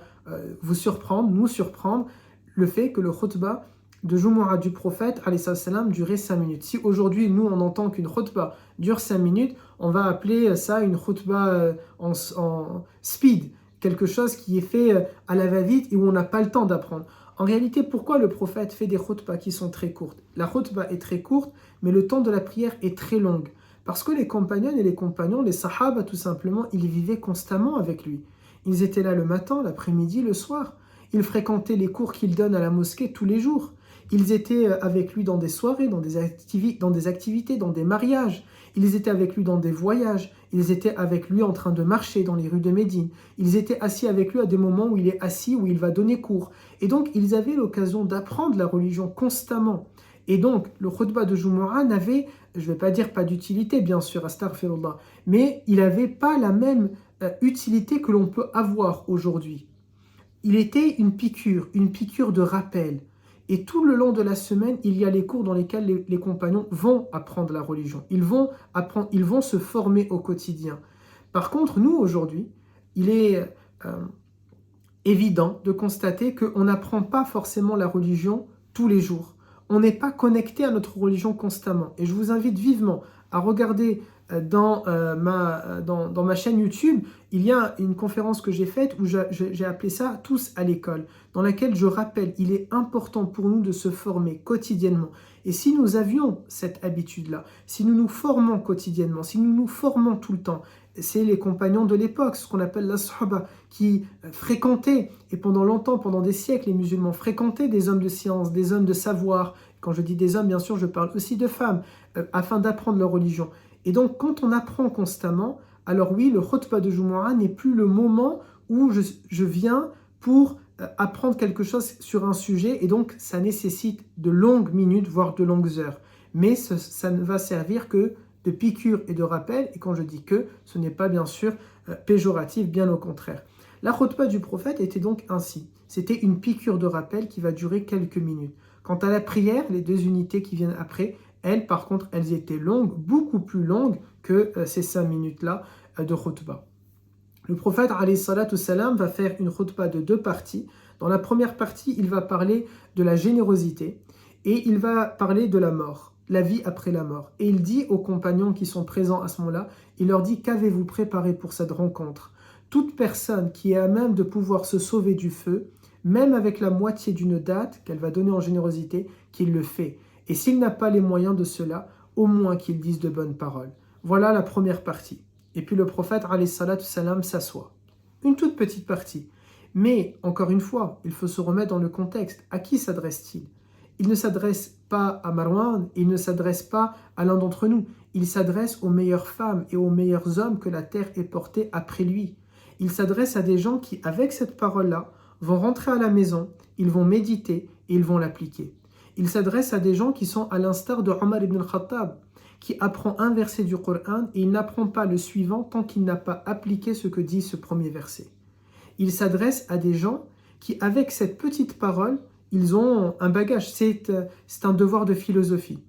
vous surprendre, nous surprendre, le fait que le khutbah de Jumu'ah du prophète alayhi salam durait 5 minutes. Si aujourd'hui, nous, on entend qu'une khutbah dure 5 minutes, on va appeler ça une khutbah en speed, quelque chose qui est fait à la va-vite et où on n'a pas le temps d'apprendre. En réalité, pourquoi le prophète fait des khutbahs qui sont très courtes? La khutbah est très courte, mais le temps de la prière est très long. Parce que les compagnons et les compagnons, les sahaba tout simplement, ils vivaient constamment avec lui. Ils étaient là le matin, l'après-midi, le soir. Ils fréquentaient les cours qu'il donne à la mosquée tous les jours. Ils étaient avec lui dans des soirées, dans des activités, dans des mariages. Ils étaient avec lui dans des voyages. Ils étaient avec lui en train de marcher dans les rues de Médine. Ils étaient assis avec lui à des moments où il est assis, où il va donner cours. Et donc, ils avaient l'occasion d'apprendre la religion constamment. Et donc, le khutbah de Jumu'ah n'avait, je ne vais pas dire pas d'utilité, bien sûr, astaghfirullah, mais il n'avait pas la même utilité que l'on peut avoir aujourd'hui. Il était une piqûre de rappel. Et tout le long de la semaine, il y a les cours dans lesquels les compagnons vont apprendre la religion. Ils vont se former au quotidien. Par contre, nous, aujourd'hui, il est évident de constater qu'on n'apprend pas forcément la religion tous les jours. On n'est pas connecté à notre religion constamment. Et je vous invite vivement à regarder dans ma chaîne YouTube, il y a une conférence que j'ai faite où j'ai appelé ça « Tous à l'école », dans laquelle je rappelle il est important pour nous de se former quotidiennement. Et si nous avions cette habitude-là, si nous nous formons quotidiennement, si nous nous formons tout le temps, c'est les compagnons de l'époque, ce qu'on appelle la sahaba, qui fréquentaient, et pendant longtemps, pendant des siècles, les musulmans fréquentaient des hommes de science, des hommes de savoir. Quand je dis des hommes, bien sûr, je parle aussi de femmes, afin d'apprendre leur religion. Et donc, quand on apprend constamment, alors oui, le khutbah de Jumu'ah n'est plus le moment où je viens pour apprendre quelque chose sur un sujet, et donc ça nécessite de longues minutes, voire de longues heures. Mais ça ne va servir que de piqûre et de rappel, et quand je dis que, ce n'est pas bien sûr péjoratif, bien au contraire. La khutbah du prophète était donc ainsi. C'était une piqûre de rappel qui va durer quelques minutes. Quant à la prière, les deux unités qui viennent après, elles, par contre, elles étaient longues, beaucoup plus longues que ces 5 minutes-là de khutbah. Le prophète, alayhi salatu salam, va faire une khutbah de 2 parties. Dans la première partie, il va parler de la générosité et il va parler de la mort, la vie après la mort. Et il dit aux compagnons qui sont présents à ce moment-là, il leur dit « Qu'avez-vous préparé pour cette rencontre ?» Toute personne qui est à même de pouvoir se sauver du feu, même avec la moitié d'une date qu'elle va donner en générosité, qu'il le fait. Et s'il n'a pas les moyens de cela, au moins qu'il dise de bonnes paroles. Voilà la première partie. Et puis le prophète, alayhi salatu salam, s'assoit. Une toute petite partie. Mais, encore une fois, il faut se remettre dans le contexte. À qui s'adresse-t-il? Il ne s'adresse pas à Marwan, il ne s'adresse pas à l'un d'entre nous. Il s'adresse aux meilleures femmes et aux meilleurs hommes que la terre ait portés après lui. Il s'adresse à des gens qui, avec cette parole-là, vont rentrer à la maison, ils vont méditer et ils vont l'appliquer. Il s'adresse à des gens qui sont à l'instar de Omar ibn al-Khattab, qui apprend un verset du Coran et il n'apprend pas le suivant tant qu'il n'a pas appliqué ce que dit ce premier verset. Il s'adresse à des gens qui, avec cette petite parole, ils ont un bagage. C'est un devoir de philosophie.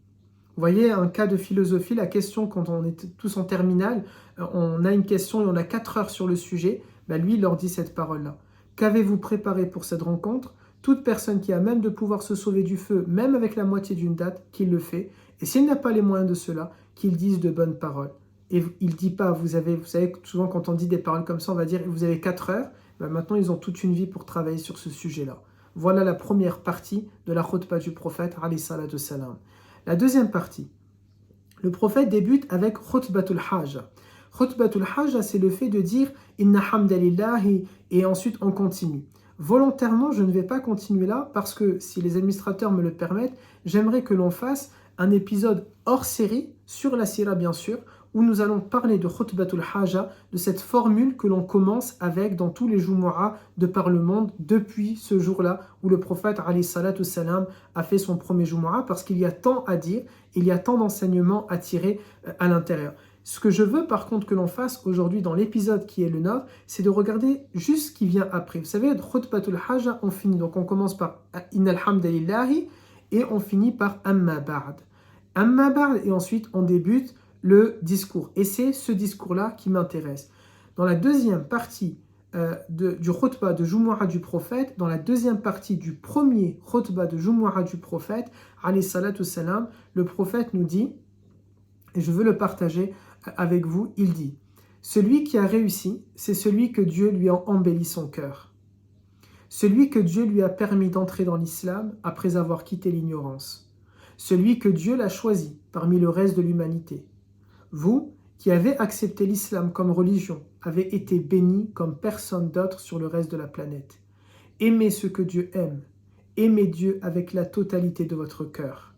Vous voyez, un cas de philosophie, la question quand on est tous en terminale, on a une question et on a 4 heures sur le sujet, ben lui, il leur dit cette parole-là. Qu'avez-vous préparé pour cette rencontre? Toute personne qui a même de pouvoir se sauver du feu, même avec la moitié d'une date, qu'il le fait. Et s'il n'a pas les moyens de cela, qu'il dise de bonnes paroles. Et il ne dit pas, vous savez, souvent quand on dit des paroles comme ça, on va dire, vous avez 4 heures. Ben maintenant, ils ont toute une vie pour travailler sur ce sujet-là. Voilà la première partie de la khutbah du prophète, alayhi salatu salam. La deuxième partie, le prophète débute avec khutbatul haja. Khutbatul haja, c'est le fait de dire inna hamdalillahi et ensuite on continue. Volontairement, je ne vais pas continuer là parce que si les administrateurs me le permettent, j'aimerais que l'on fasse un épisode hors série sur la sira bien sûr, où nous allons parler de khutbatul haja, de cette formule que l'on commence avec dans tous les Jumu'ah de par le monde depuis ce jour-là où le prophète alayhi salatu salam a fait son premier Jumu'ah, parce qu'il y a tant à dire, il y a tant d'enseignements à tirer à l'intérieur. Ce que je veux par contre que l'on fasse aujourd'hui dans l'épisode qui est le nôtre, c'est de regarder juste ce qui vient après. Vous savez, khutbatul haja, on finit, donc on commence par innal hamdalillahi et on finit par amma ba'd. Amma ba'd et ensuite on débute le discours. Et c'est ce discours-là qui m'intéresse. Dans la deuxième partie du khutbah de Jumu'ah du prophète, dans la deuxième partie du premier khutbah de Jumu'ah du prophète, alayhi salatu salam, le prophète nous dit, et je veux le partager avec vous, il dit « Celui qui a réussi, c'est celui que Dieu lui a embelli son cœur. Celui que Dieu lui a permis d'entrer dans l'islam après avoir quitté l'ignorance. Celui que Dieu l'a choisi parmi le reste de l'humanité. Vous, qui avez accepté l'islam comme religion, avez été bénis comme personne d'autre sur le reste de la planète. Aimez ce que Dieu aime. Aimez Dieu avec la totalité de votre cœur.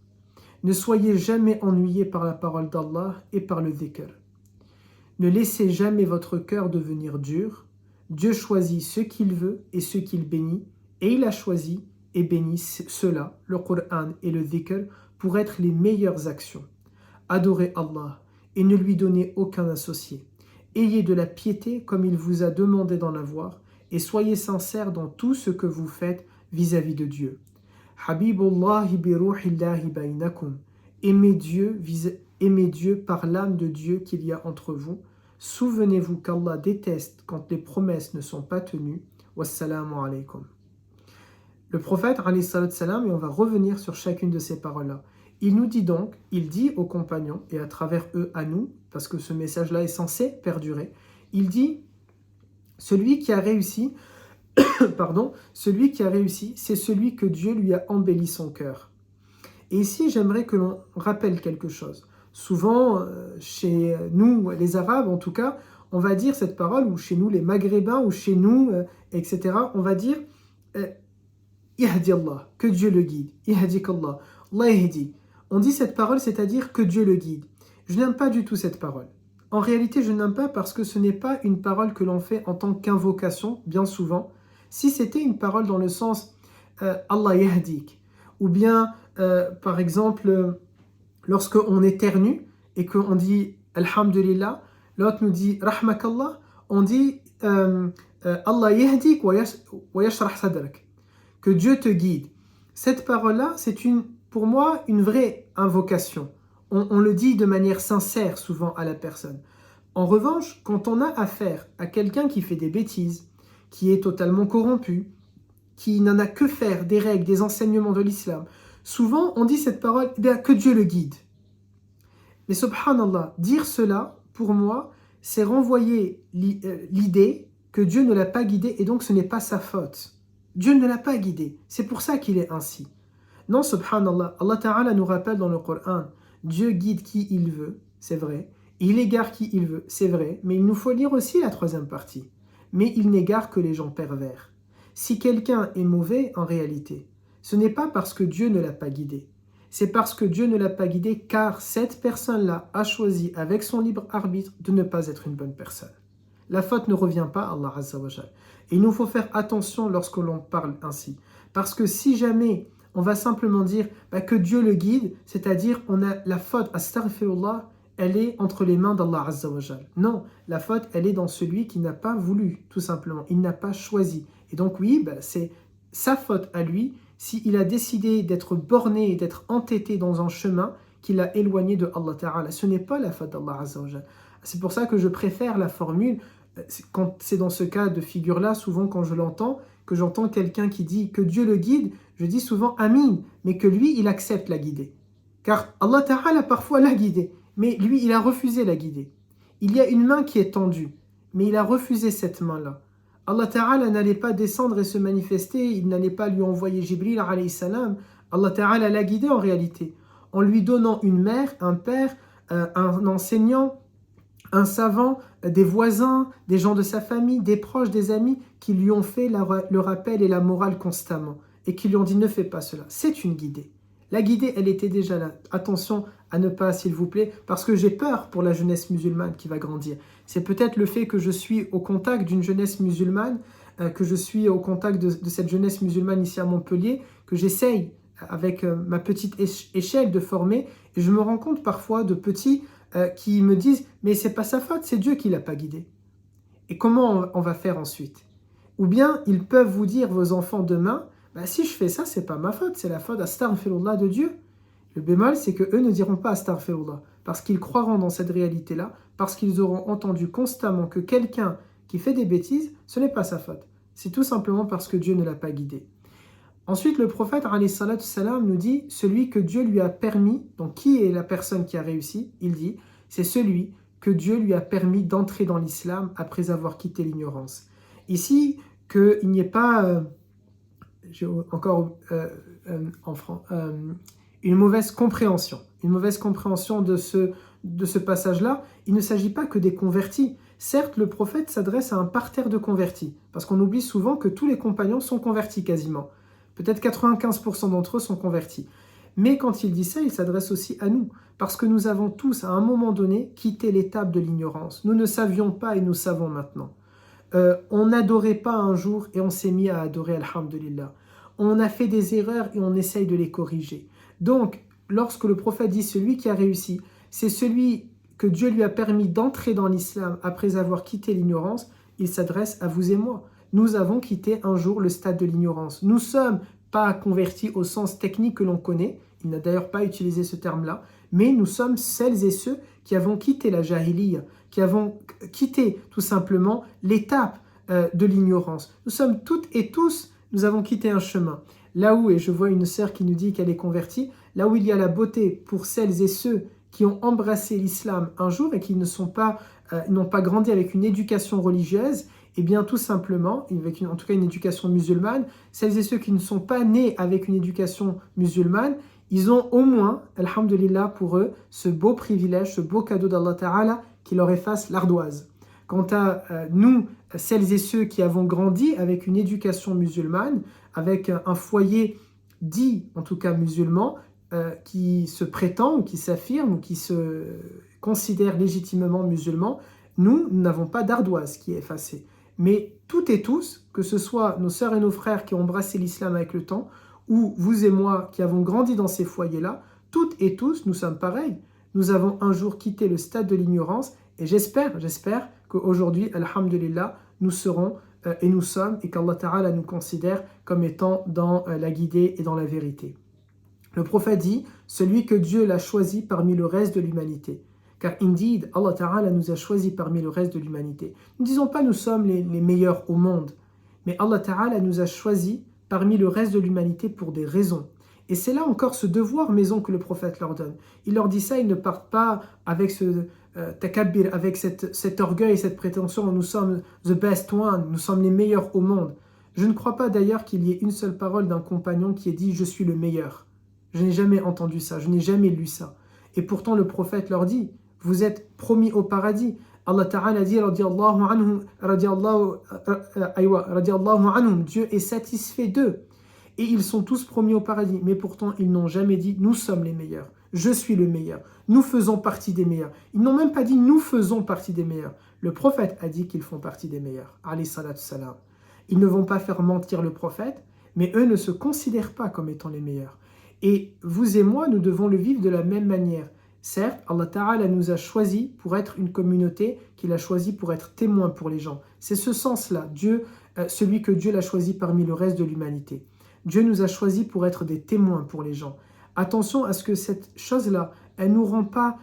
Ne soyez jamais ennuyés par la parole d'Allah et par le dhikr. Ne laissez jamais votre cœur devenir dur. Dieu choisit ce qu'il veut et ce qu'il bénit, et il a choisi et béni cela, le Coran et le dhikr, pour être les meilleures actions. Adorez Allah et ne lui donnez aucun associé. Ayez de la piété comme il vous a demandé d'en avoir, et soyez sincères dans tout ce que vous faites vis-à-vis de Dieu. Habibullahi bi ruhillahi bainakum. Aimez Dieu par l'âme de Dieu qu'il y a entre vous. Souvenez-vous qu'Allah déteste quand les promesses ne sont pas tenues. Wassalamu alaikum. Le prophète, alayhi salatu salam, et on va revenir sur chacune de ces paroles-là. Il nous dit donc, il dit aux compagnons, et à travers eux à nous, parce que ce message-là est censé perdurer, il dit, celui qui a réussi, celui qui a réussi, c'est celui que Dieu lui a embelli son cœur. Et ici, j'aimerais que l'on rappelle quelque chose. Souvent, chez nous, les Arabes en tout cas, on va dire cette parole, ou chez nous les Maghrébins, ou chez nous, etc., on va dire Ihdi Allah, que Dieu le guide. Ihdik Allah, Allah yahdi. On dit cette parole, c'est-à-dire que Dieu le guide. Je n'aime pas du tout cette parole. En réalité, je n'aime pas parce que ce n'est pas une parole que l'on fait en tant qu'invocation, bien souvent. Si c'était une parole dans le sens Allah yahdik, ou bien, par exemple, lorsqu'on éternue et qu'on dit Alhamdulillah, l'autre nous dit Rahmakallah, on dit Allah yahdik wa yashrah sadrak, que Dieu te guide. Cette parole-là, c'est pour moi une vraie invocation. On le dit de manière sincère souvent à la personne. En revanche, quand on a affaire à quelqu'un qui fait des bêtises, qui est totalement corrompu, qui n'en a que faire des règles, des enseignements de l'islam, souvent on dit cette parole, eh bien, que Dieu le guide. Mais subhanallah, dire cela, pour moi, c'est renvoyer l'idée que Dieu ne l'a pas guidé et donc ce n'est pas sa faute. Dieu ne l'a pas guidé, c'est pour ça qu'il est ainsi. Non, subhanallah, Allah Ta'ala nous rappelle dans le Coran, Dieu guide qui il veut, c'est vrai, il égare qui il veut, c'est vrai, mais il nous faut lire aussi la troisième partie. Mais il n'égare que les gens pervers. Si quelqu'un est mauvais, en réalité, ce n'est pas parce que Dieu ne l'a pas guidé, c'est parce que Dieu ne l'a pas guidé car cette personne-là a choisi avec son libre arbitre de ne pas être une bonne personne. La faute ne revient pas à Allah Azza wa Jal. Et il nous faut faire attention lorsque l'on parle ainsi. Parce que si jamais on va simplement dire que Dieu le guide, c'est-à-dire on a la faute, astaghfirullah, elle est entre les mains d'Allah Azza wa Jal. Non, la faute, elle est dans celui qui n'a pas voulu, tout simplement. Il n'a pas choisi. Et donc oui, c'est sa faute à lui, s'il a décidé d'être borné et d'être entêté dans un chemin qui l'a éloigné de Allah Ta'ala. Ce n'est pas la faute d'Allah Azza wa Jal. C'est pour ça que je préfère la formule, quand c'est dans ce cas de figure-là, souvent quand je l'entends, que j'entends quelqu'un qui dit que Dieu le guide, je dis souvent Amin, mais que lui, il accepte la guider. Car Allah Ta'ala parfois l'a guidé, mais lui, il a refusé la guider. Il y a une main qui est tendue, mais il a refusé cette main-là. Allah Ta'ala n'allait pas descendre et se manifester, il n'allait pas lui envoyer Jibril alayhi salam. Allah Ta'ala l'a guidé en réalité, en lui donnant une mère, un père, un enseignant, un savant, des voisins, des gens de sa famille, des proches, des amis qui lui ont fait le rappel et la morale constamment et qui lui ont dit ne fais pas cela. C'est une guidée. La guidée, elle était déjà là. Attention à ne pas, s'il vous plaît, parce que j'ai peur pour la jeunesse musulmane qui va grandir. C'est peut-être le fait que je suis au contact d'une jeunesse musulmane, que je suis au contact de cette jeunesse musulmane ici à Montpellier, que j'essaye avec ma petite échelle de former, et je me rends compte parfois de petits qui me disent « mais c'est pas sa faute, c'est Dieu qui l'a pas guidé ». Et comment on va faire ensuite? Ou bien ils peuvent vous dire, vos enfants demain, si je fais ça, c'est pas ma faute, c'est la faute astaghfirullah de Dieu. Le bémol, c'est que eux ne diront pas astaghfirullah, parce qu'ils croiront dans cette réalité-là, parce qu'ils auront entendu constamment que quelqu'un qui fait des bêtises, ce n'est pas sa faute. C'est tout simplement parce que Dieu ne l'a pas guidé. Ensuite, le prophète alayhi salatu salam nous dit, celui que Dieu lui a permis, donc qui est la personne qui a réussi? Il dit, c'est celui que Dieu lui a permis d'entrer dans l'islam après avoir quitté l'ignorance. Ici, qu'il n'y ait pas, une mauvaise compréhension de ce passage-là. Il ne s'agit pas que des convertis. Certes, le prophète s'adresse à un parterre de convertis, parce qu'on oublie souvent que tous les compagnons sont convertis quasiment. Peut-être 95% d'entre eux sont convertis. Mais quand il dit ça, il s'adresse aussi à nous, parce que nous avons tous, à un moment donné, quitté l'étape de l'ignorance. Nous ne savions pas et nous savons maintenant. On n'adorait pas un jour et on s'est mis à adorer, alhamdulillah. On a fait des erreurs et on essaye de les corriger. Donc, lorsque le prophète dit celui qui a réussi, c'est celui que Dieu lui a permis d'entrer dans l'islam après avoir quitté l'ignorance, il s'adresse à vous et moi. Nous avons quitté un jour le stade de l'ignorance. Nous ne sommes pas convertis au sens technique que l'on connaît, il n'a d'ailleurs pas utilisé ce terme-là, mais nous sommes celles et ceux qui avons quitté la jahiliya, qui avons quitté tout simplement l'étape de l'ignorance. Nous sommes toutes et tous, nous avons quitté un chemin. Là où, et je vois une sœur qui nous dit qu'elle est convertie, là où il y a la beauté pour celles et ceux qui ont embrassé l'islam un jour et qui n'ont pas grandi avec une éducation religieuse, et bien tout simplement, avec en tout cas une éducation musulmane, celles et ceux qui ne sont pas nés avec une éducation musulmane, ils ont au moins, alhamdulillah pour eux, ce beau privilège, ce beau cadeau d'Allah Ta'ala qui leur efface l'ardoise. Quant à nous, celles et ceux qui avons grandi avec une éducation musulmane, avec un foyer dit, en tout cas musulman, qui se prétend ou qui s'affirme ou qui se considère légitimement musulman, nous n'avons pas d'ardoise qui est effacée. Mais toutes et tous, que ce soit nos sœurs et nos frères qui ont embrassé l'islam avec le temps, ou vous et moi qui avons grandi dans ces foyers-là, toutes et tous, nous sommes pareils. Nous avons un jour quitté le stade de l'ignorance et j'espère qu'aujourd'hui, alhamdulillah, nous serons et nous sommes et qu'Allah Ta'ala nous considère comme étant dans la guidée et dans la vérité. Le prophète dit, celui que Dieu l'a choisi parmi le reste de l'humanité. Car indeed, Allah Ta'ala nous a choisis parmi le reste de l'humanité. Nous ne disons pas nous sommes les meilleurs au monde, mais Allah Ta'ala nous a choisis parmi le reste de l'humanité pour des raisons. Et c'est là encore ce devoir maison que le prophète leur donne. Il leur dit ça, ils ne partent pas avec ce takabbir, avec cet orgueil, cette prétention, nous sommes the best one, nous sommes les meilleurs au monde. Je ne crois pas d'ailleurs qu'il y ait une seule parole d'un compagnon qui ait dit « je suis le meilleur ». Je n'ai jamais entendu ça, je n'ai jamais lu ça. Et pourtant le prophète leur dit « vous êtes promis au paradis ». Allah Ta'ala dit radiyallahu anhum, Dieu est satisfait d'eux. Et ils sont tous promis au paradis. Mais pourtant, ils n'ont jamais dit « nous sommes les meilleurs ». Je suis le meilleur. Nous faisons partie des meilleurs. Ils n'ont même pas dit « nous faisons partie des meilleurs ». Le prophète a dit qu'ils font partie des meilleurs. Alayhi salatu salam. Ils ne vont pas faire mentir le prophète, mais eux ne se considèrent pas comme étant les meilleurs. Et vous et moi, nous devons le vivre de la même manière. Certes, Allah Ta'ala nous a choisis pour être une communauté, qu'il a choisi pour être témoin pour les gens. C'est ce sens-là, celui que Dieu l'a choisi parmi le reste de l'humanité. Dieu nous a choisis pour être des témoins pour les gens. Attention à ce que cette chose-là, elle ne nous rend pas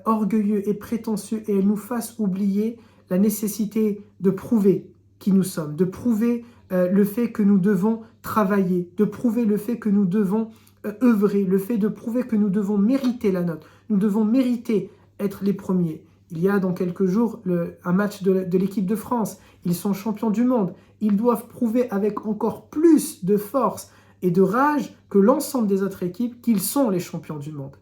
orgueilleux et prétentieux et elle nous fasse oublier la nécessité de prouver qui nous sommes, de prouver le fait que nous devons travailler, de prouver le fait que nous devons œuvrer, le fait de prouver que nous devons mériter la note, nous devons mériter être les premiers. Il y a dans quelques jours un match de l'équipe de France, ils sont champions du monde, ils doivent prouver avec encore plus de force et de rage que l'ensemble des autres équipes qu'ils sont les champions du monde.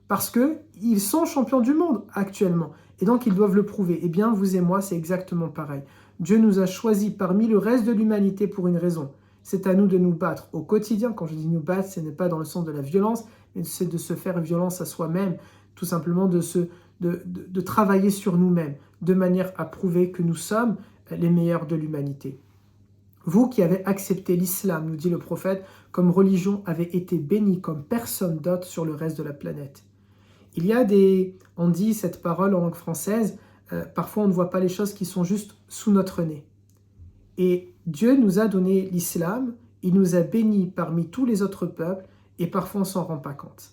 Parce qu'ils sont champions du monde actuellement, et donc ils doivent le prouver. Eh bien, vous et moi, c'est exactement pareil. Dieu nous a choisis parmi le reste de l'humanité pour une raison. C'est à nous de nous battre au quotidien. Quand je dis nous battre, ce n'est pas dans le sens de la violence, mais c'est de se faire violence à soi-même, tout simplement de travailler sur nous-mêmes, de manière à prouver que nous sommes les meilleurs de l'humanité. Vous qui avez accepté l'islam, nous dit le prophète, comme religion, avez été bénis comme personne d'autre sur le reste de la planète. Il y a on dit cette parole en langue française, parfois on ne voit pas les choses qui sont juste sous notre nez. Et Dieu nous a donné l'islam, il nous a bénis parmi tous les autres peuples, et parfois on ne s'en rend pas compte.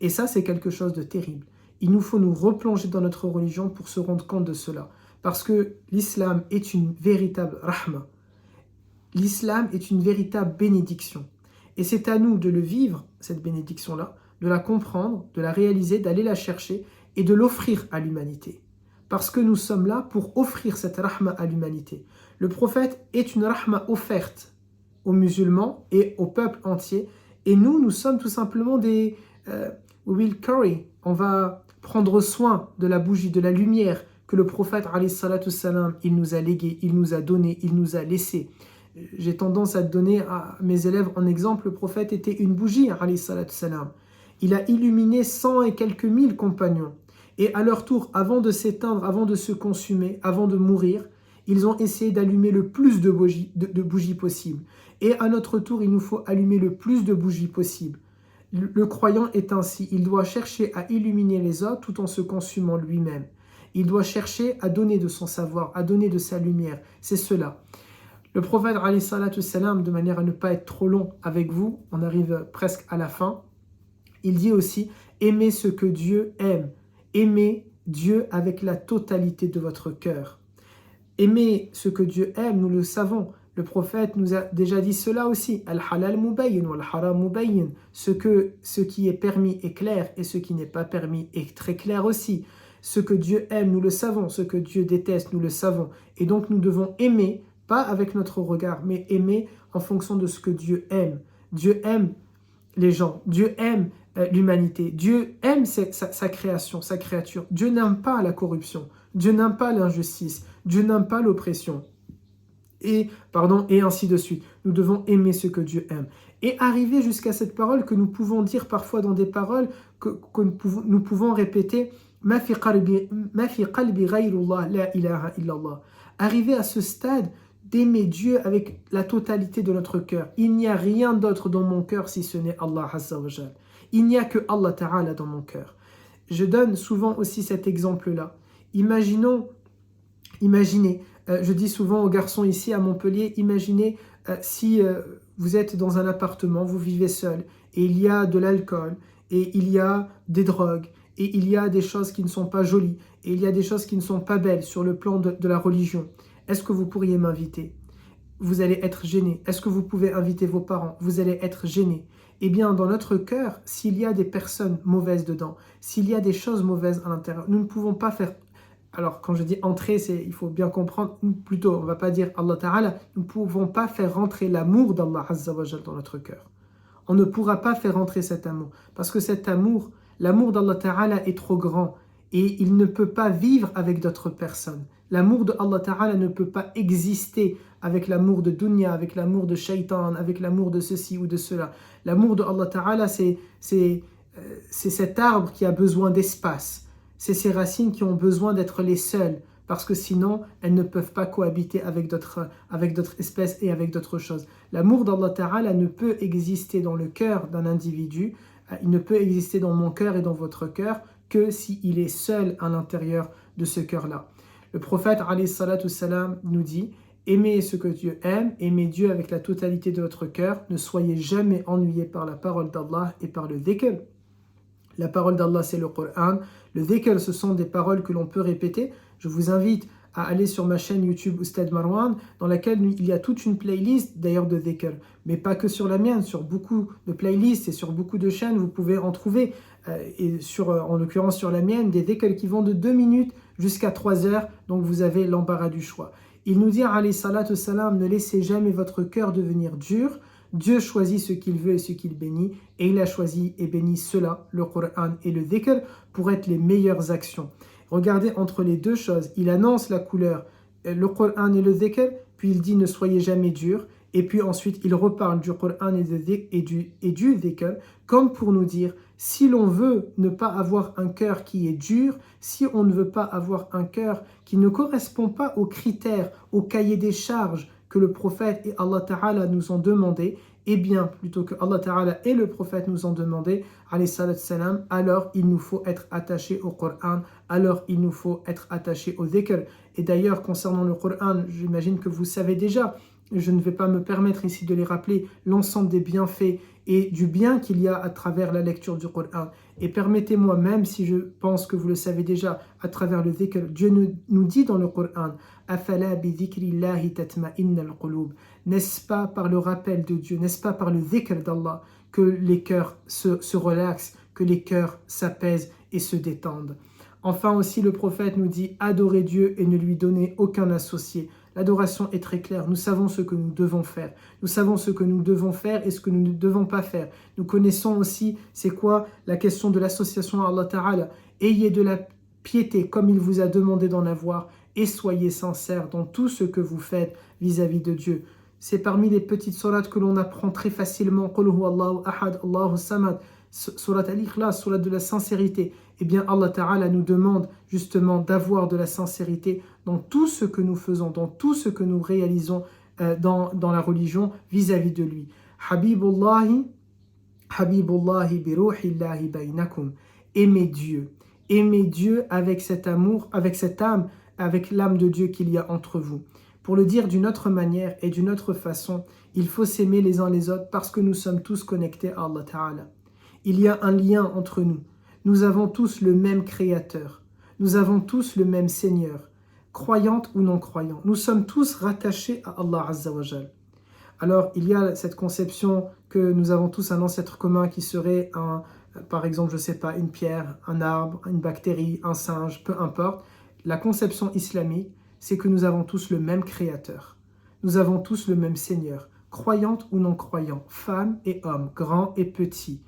Et ça, c'est quelque chose de terrible. Il nous faut nous replonger dans notre religion pour se rendre compte de cela. Parce que l'islam est une véritable rahma. L'islam est une véritable bénédiction. Et c'est à nous de le vivre, cette bénédiction-là, de la comprendre, de la réaliser, d'aller la chercher et de l'offrir à l'humanité. Parce que nous sommes là pour offrir cette rahma à l'humanité. Le prophète est une rahma offerte aux musulmans et au peuple entier. Et nous sommes tout simplement we will carry. On va prendre soin de la bougie, de la lumière que le prophète, alayhi salatu salam, il nous a légué, il nous a donné, il nous a laissé. J'ai tendance à donner à mes élèves en exemple, le prophète était une bougie, alayhi salatu salam. Il a illuminé 100 et quelques mille compagnons. Et à leur tour, avant de s'éteindre, avant de se consumer, avant de mourir, ils ont essayé d'allumer le plus de bougies possible. Et à notre tour, il nous faut allumer le plus de bougies possible. Le croyant est ainsi, il doit chercher à illuminer les autres tout en se consumant lui-même. Il doit chercher à donner de son savoir, à donner de sa lumière. C'est cela. Le prophète, alayhi salatu salam, de manière à ne pas être trop long avec vous, on arrive presque à la fin, il dit aussi « Aimez ce que Dieu aime, aimez Dieu avec la totalité de votre cœur ». Aimer ce que Dieu aime, nous le savons. Le prophète nous a déjà dit cela aussi. Al-halal mubayyin wal-haram mubayyin. Ce qui est permis est clair et ce qui n'est pas permis est très clair aussi. Ce que Dieu aime, nous le savons. Ce que Dieu déteste, nous le savons. Et donc nous devons aimer, pas avec notre regard, mais aimer en fonction de ce que Dieu aime. Dieu aime les gens. Dieu aime l'humanité. Ainsi sa création, sa créature. Dieu n'aime pas la corruption. Dieu n'aime pas l'injustice. Dieu n'aime pas l'oppression. Et ainsi de suite. Nous devons aimer ce que Dieu aime. Et arriver jusqu'à cette parole que nous pouvons dire parfois dans des paroles que nous pouvons répéter Ma fi qalbi ghayrullah la ilaha illallah. Arriver à ce stade d'aimer Dieu avec la totalité de notre cœur. Il n'y a rien d'autre dans mon cœur si ce n'est Allah Azza wa Jal. Il n'y a que Allah Ta'ala dans mon cœur. Je donne souvent aussi cet exemple-là. Imaginez, je dis souvent aux garçons ici à Montpellier, imaginez si vous êtes dans un appartement, vous vivez seul, et il y a de l'alcool, et il y a des drogues, et il y a des choses qui ne sont pas jolies, et il y a des choses qui ne sont pas belles sur le plan de la religion. Est-ce que vous pourriez m'inviter? Vous allez être gêné. Est-ce que vous pouvez inviter vos parents? Vous allez être gêné. Eh bien, dans notre cœur, s'il y a des personnes mauvaises dedans, s'il y a des choses mauvaises à l'intérieur, nous ne pouvons pas faire... Alors, quand je dis entrer, il faut bien comprendre, plutôt, on ne va pas dire Allah Ta'ala, nous ne pouvons pas faire rentrer l'amour d'Allah Azza wa Jal dans notre cœur. On ne pourra pas faire rentrer cet amour, parce que cet amour, l'amour d'Allah Ta'ala est trop grand, et il ne peut pas vivre avec d'autres personnes. L'amour de Allah Ta'ala ne peut pas exister avec l'amour de dunya, avec l'amour de shaitan, avec l'amour de ceci ou de cela. L'amour de Allah Ta'ala, c'est cet arbre qui a besoin d'espace. C'est ces racines qui ont besoin d'être les seules, parce que sinon, elles ne peuvent pas cohabiter avec d'autres espèces et avec d'autres choses. L'amour d'Allah Ta'ala ne peut exister dans le cœur d'un individu, il ne peut exister dans mon cœur et dans votre cœur que s'il est seul à l'intérieur de ce cœur-là. Le prophète alayhi salatu salam nous dit « Aimez ce que Dieu aime, aimez Dieu avec la totalité de votre cœur, ne soyez jamais ennuyés par la parole d'Allah et par le dhikr. » La parole d'Allah, c'est le Coran. Le dhikr, ce sont des paroles que l'on peut répéter. Je vous invite à aller sur ma chaîne YouTube Oustad Marwan, dans laquelle il y a toute une playlist d'ailleurs de dhikr. Mais pas que sur la mienne, sur beaucoup de playlists et sur beaucoup de chaînes, vous pouvez en trouver. En l'occurrence sur la mienne, des dhikr qui vont de 2 minutes jusqu'à 3 heures. Donc vous avez l'embarras du choix. Il nous dit, alayhi salatu salam, ne laissez jamais votre cœur devenir dur. Dieu choisit ce qu'il veut et ce qu'il bénit, et il a choisi et béni cela, le Coran et le dhikr, pour être les meilleures actions. Regardez entre les deux choses, il annonce la couleur, le Coran et le dhikr, puis il dit ne soyez jamais durs, et puis ensuite il reparle du Coran et du dhikr, comme pour nous dire, si l'on veut ne pas avoir un cœur qui est dur, si on ne veut pas avoir un cœur qui ne correspond pas aux critères, au cahier des charges, que le prophète et Allah Ta'ala nous ont demandé, eh bien, plutôt que Allah Ta'ala et le prophète nous ont demandé, alayhi salatu salam, alors il nous faut être attaché au Coran, alors il nous faut être attaché au dhikr. Et d'ailleurs, concernant le Coran, j'imagine que vous savez déjà, je ne vais pas me permettre ici de les rappeler, l'ensemble des bienfaits et du bien qu'il y a à travers la lecture du Coran. Et permettez-moi, même si je pense que vous le savez déjà, à travers le dhikr, Dieu nous dit dans le Coran, « Afala bi dhikrillahi tatma'innal qulub » N'est-ce pas par le rappel de Dieu, n'est-ce pas par le dhikr d'Allah que les cœurs se relaxent, que les cœurs s'apaisent et se détendent. Enfin aussi, le prophète nous dit « Adorez Dieu et ne lui donnez aucun associé ». L'adoration est très claire. Nous savons ce que nous devons faire. Nous savons ce que nous devons faire et ce que nous ne devons pas faire. Nous connaissons aussi c'est quoi la question de l'association à Allah Ta'ala. Ayez de la piété comme il vous a demandé d'en avoir et soyez sincères dans tout ce que vous faites vis-à-vis de Dieu. C'est parmi les petites sourates que l'on apprend très facilement. Qul huwa Allahu ahad, Allahu samad. Surat al-Ikhlas, surat de la sincérité. Eh bien, Allah Ta'ala nous demande justement d'avoir de la sincérité dans tout ce que nous faisons, dans tout ce que nous réalisons dans la religion vis-à-vis de lui. Habibullahi bi ruhillahi bainakum. Aimez Dieu avec cet amour, avec cette âme, avec l'âme de Dieu qu'il y a entre vous. Pour le dire d'une autre manière et d'une autre façon, il faut s'aimer les uns les autres parce que nous sommes tous connectés à Allah Ta'ala. Il y a un lien entre nous. Nous avons tous le même Créateur. Nous avons tous le même Seigneur. croyantes ou non croyantes. Nous sommes tous rattachés à Allah Azza wa Jal. Alors, il y a cette conception que nous avons tous un ancêtre commun qui serait, par exemple, je ne sais pas, une pierre, un arbre, une bactérie, un singe, peu importe. La conception islamique, c'est que nous avons tous le même créateur. Nous avons tous le même Seigneur, croyantes ou non croyants, femmes et hommes, grands et petits,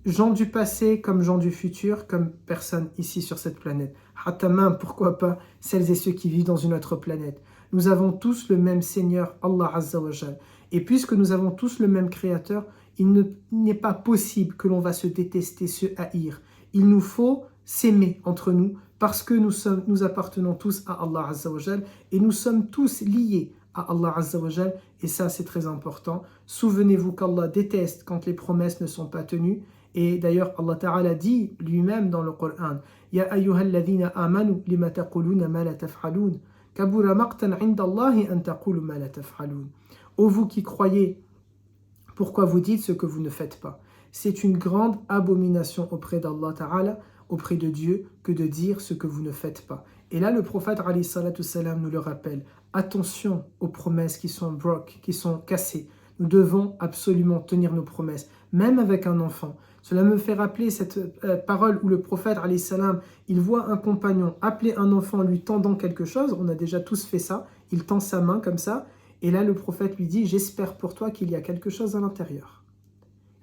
gens du passé comme gens du futur, comme personne ici sur cette planète. Hatta même, pourquoi pas, celles et ceux qui vivent dans une autre planète. Nous avons tous le même Seigneur, Allah Azza wa Jal. Et puisque nous avons tous le même Créateur, il n'est pas possible que l'on va se détester, se haïr. Il nous faut s'aimer entre nous parce que nous appartenons tous à Allah Azza wa Jal et nous sommes tous liés à Allah Azza wa Jal. Et ça, c'est très important. Souvenez-vous qu'Allah déteste quand les promesses ne sont pas tenues. Et d'ailleurs, Allah Ta'ala dit lui-même dans le Coran, « Ya ayyuhalladhina amanu lima taquluna ma la taf'alun » Ô vous qui croyez, pourquoi vous dites ce que vous ne faites pas? C'est une grande abomination auprès d'Allah Ta'ala, auprès de Dieu, que de dire ce que vous ne faites pas. Et là, le prophète alayhi salatu salam nous le rappelle. Attention aux promesses qui sont broke, qui sont cassées. Nous devons absolument tenir nos promesses, même avec un enfant. Cela me fait rappeler cette parole où le prophète, alayhi salam, il voit un compagnon appeler un enfant lui tendant quelque chose. On a déjà tous fait ça. Il tend sa main comme ça. Et là, le prophète lui dit, j'espère pour toi qu'il y a quelque chose à l'intérieur.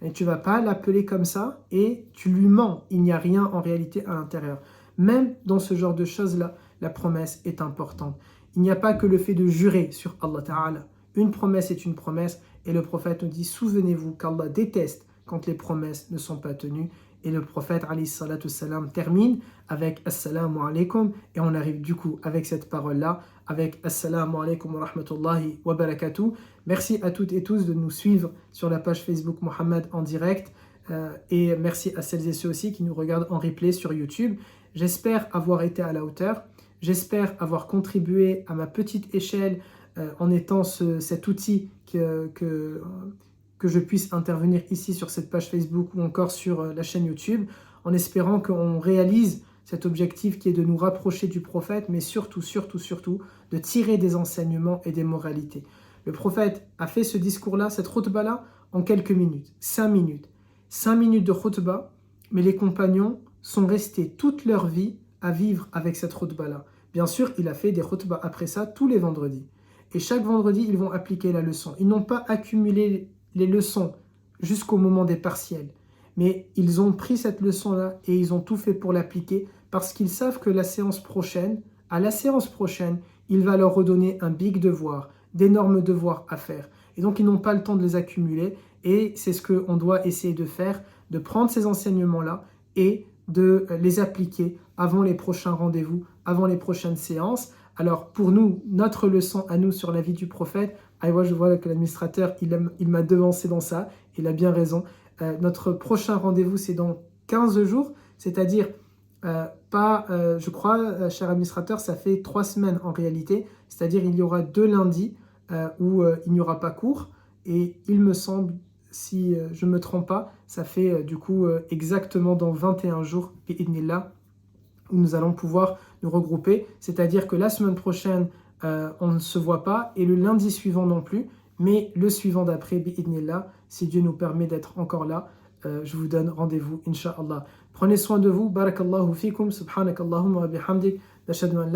Et tu ne vas pas l'appeler comme ça et tu lui mens. Il n'y a rien en réalité à l'intérieur. Même dans ce genre de choses-là, la promesse est importante. Il n'y a pas que le fait de jurer sur Allah Ta'ala. Une promesse est une promesse. Et le prophète nous dit, souvenez-vous qu'Allah déteste quand les promesses ne sont pas tenues. Et le prophète alayhi salatu salam termine avec Assalamu alaikum. Et on arrive du coup avec cette parole-là, avec Assalamu alaikum wa rahmatullahi wa barakatuh. Merci à toutes et tous de nous suivre sur la page Facebook Mohammed en direct. Et merci à celles et ceux aussi qui nous regardent en replay sur YouTube. J'espère avoir été à la hauteur. J'espère avoir contribué à ma petite échelle en étant cet outil que je puisse intervenir ici sur cette page Facebook ou encore sur la chaîne YouTube, en espérant qu'on réalise cet objectif qui est de nous rapprocher du prophète, mais surtout, de tirer des enseignements et des moralités. Le prophète a fait ce discours-là, cette khutbah-là, en quelques minutes, 5 minutes. 5 minutes de khutbah, mais les compagnons sont restés toute leur vie à vivre avec cette khutbah-là. Bien sûr, il a fait des khutbahs après ça tous les vendredis. Et chaque vendredi, ils vont appliquer la leçon. Ils n'ont pas accumulé les leçons jusqu'au moment des partiels. Mais ils ont pris cette leçon-là et ils ont tout fait pour l'appliquer parce qu'ils savent que à la séance prochaine, il va leur redonner un big devoir, d'énormes devoirs à faire. Et donc, ils n'ont pas le temps de les accumuler. Et c'est ce qu'on doit essayer de faire, de prendre ces enseignements-là et de les appliquer avant les prochains rendez-vous, avant les prochaines séances. Alors, pour nous, notre leçon à nous sur la vie du prophète, je vois que l'administrateur, il m'a devancé dans ça, il a bien raison. Notre prochain rendez-vous, c'est dans 15 jours, c'est-à-dire, je crois, cher administrateur, ça fait 3 semaines en réalité, c'est-à-dire il y aura 2 lundis où il n'y aura pas cours, et il me semble, si je ne me trompe pas, ça fait du coup exactement dans 21 jours, bi'idnillah, où nous allons pouvoir nous regrouper, c'est-à-dire que la semaine prochaine, on ne se voit pas, et le lundi suivant non plus, mais le suivant d'après, bi'idnillah, si Dieu nous permet d'être encore là, je vous donne rendez-vous, incha'Allah. Prenez soin de vous, barakallahu fikum, subhanakallahumma wa bihamdik, nashhadu an la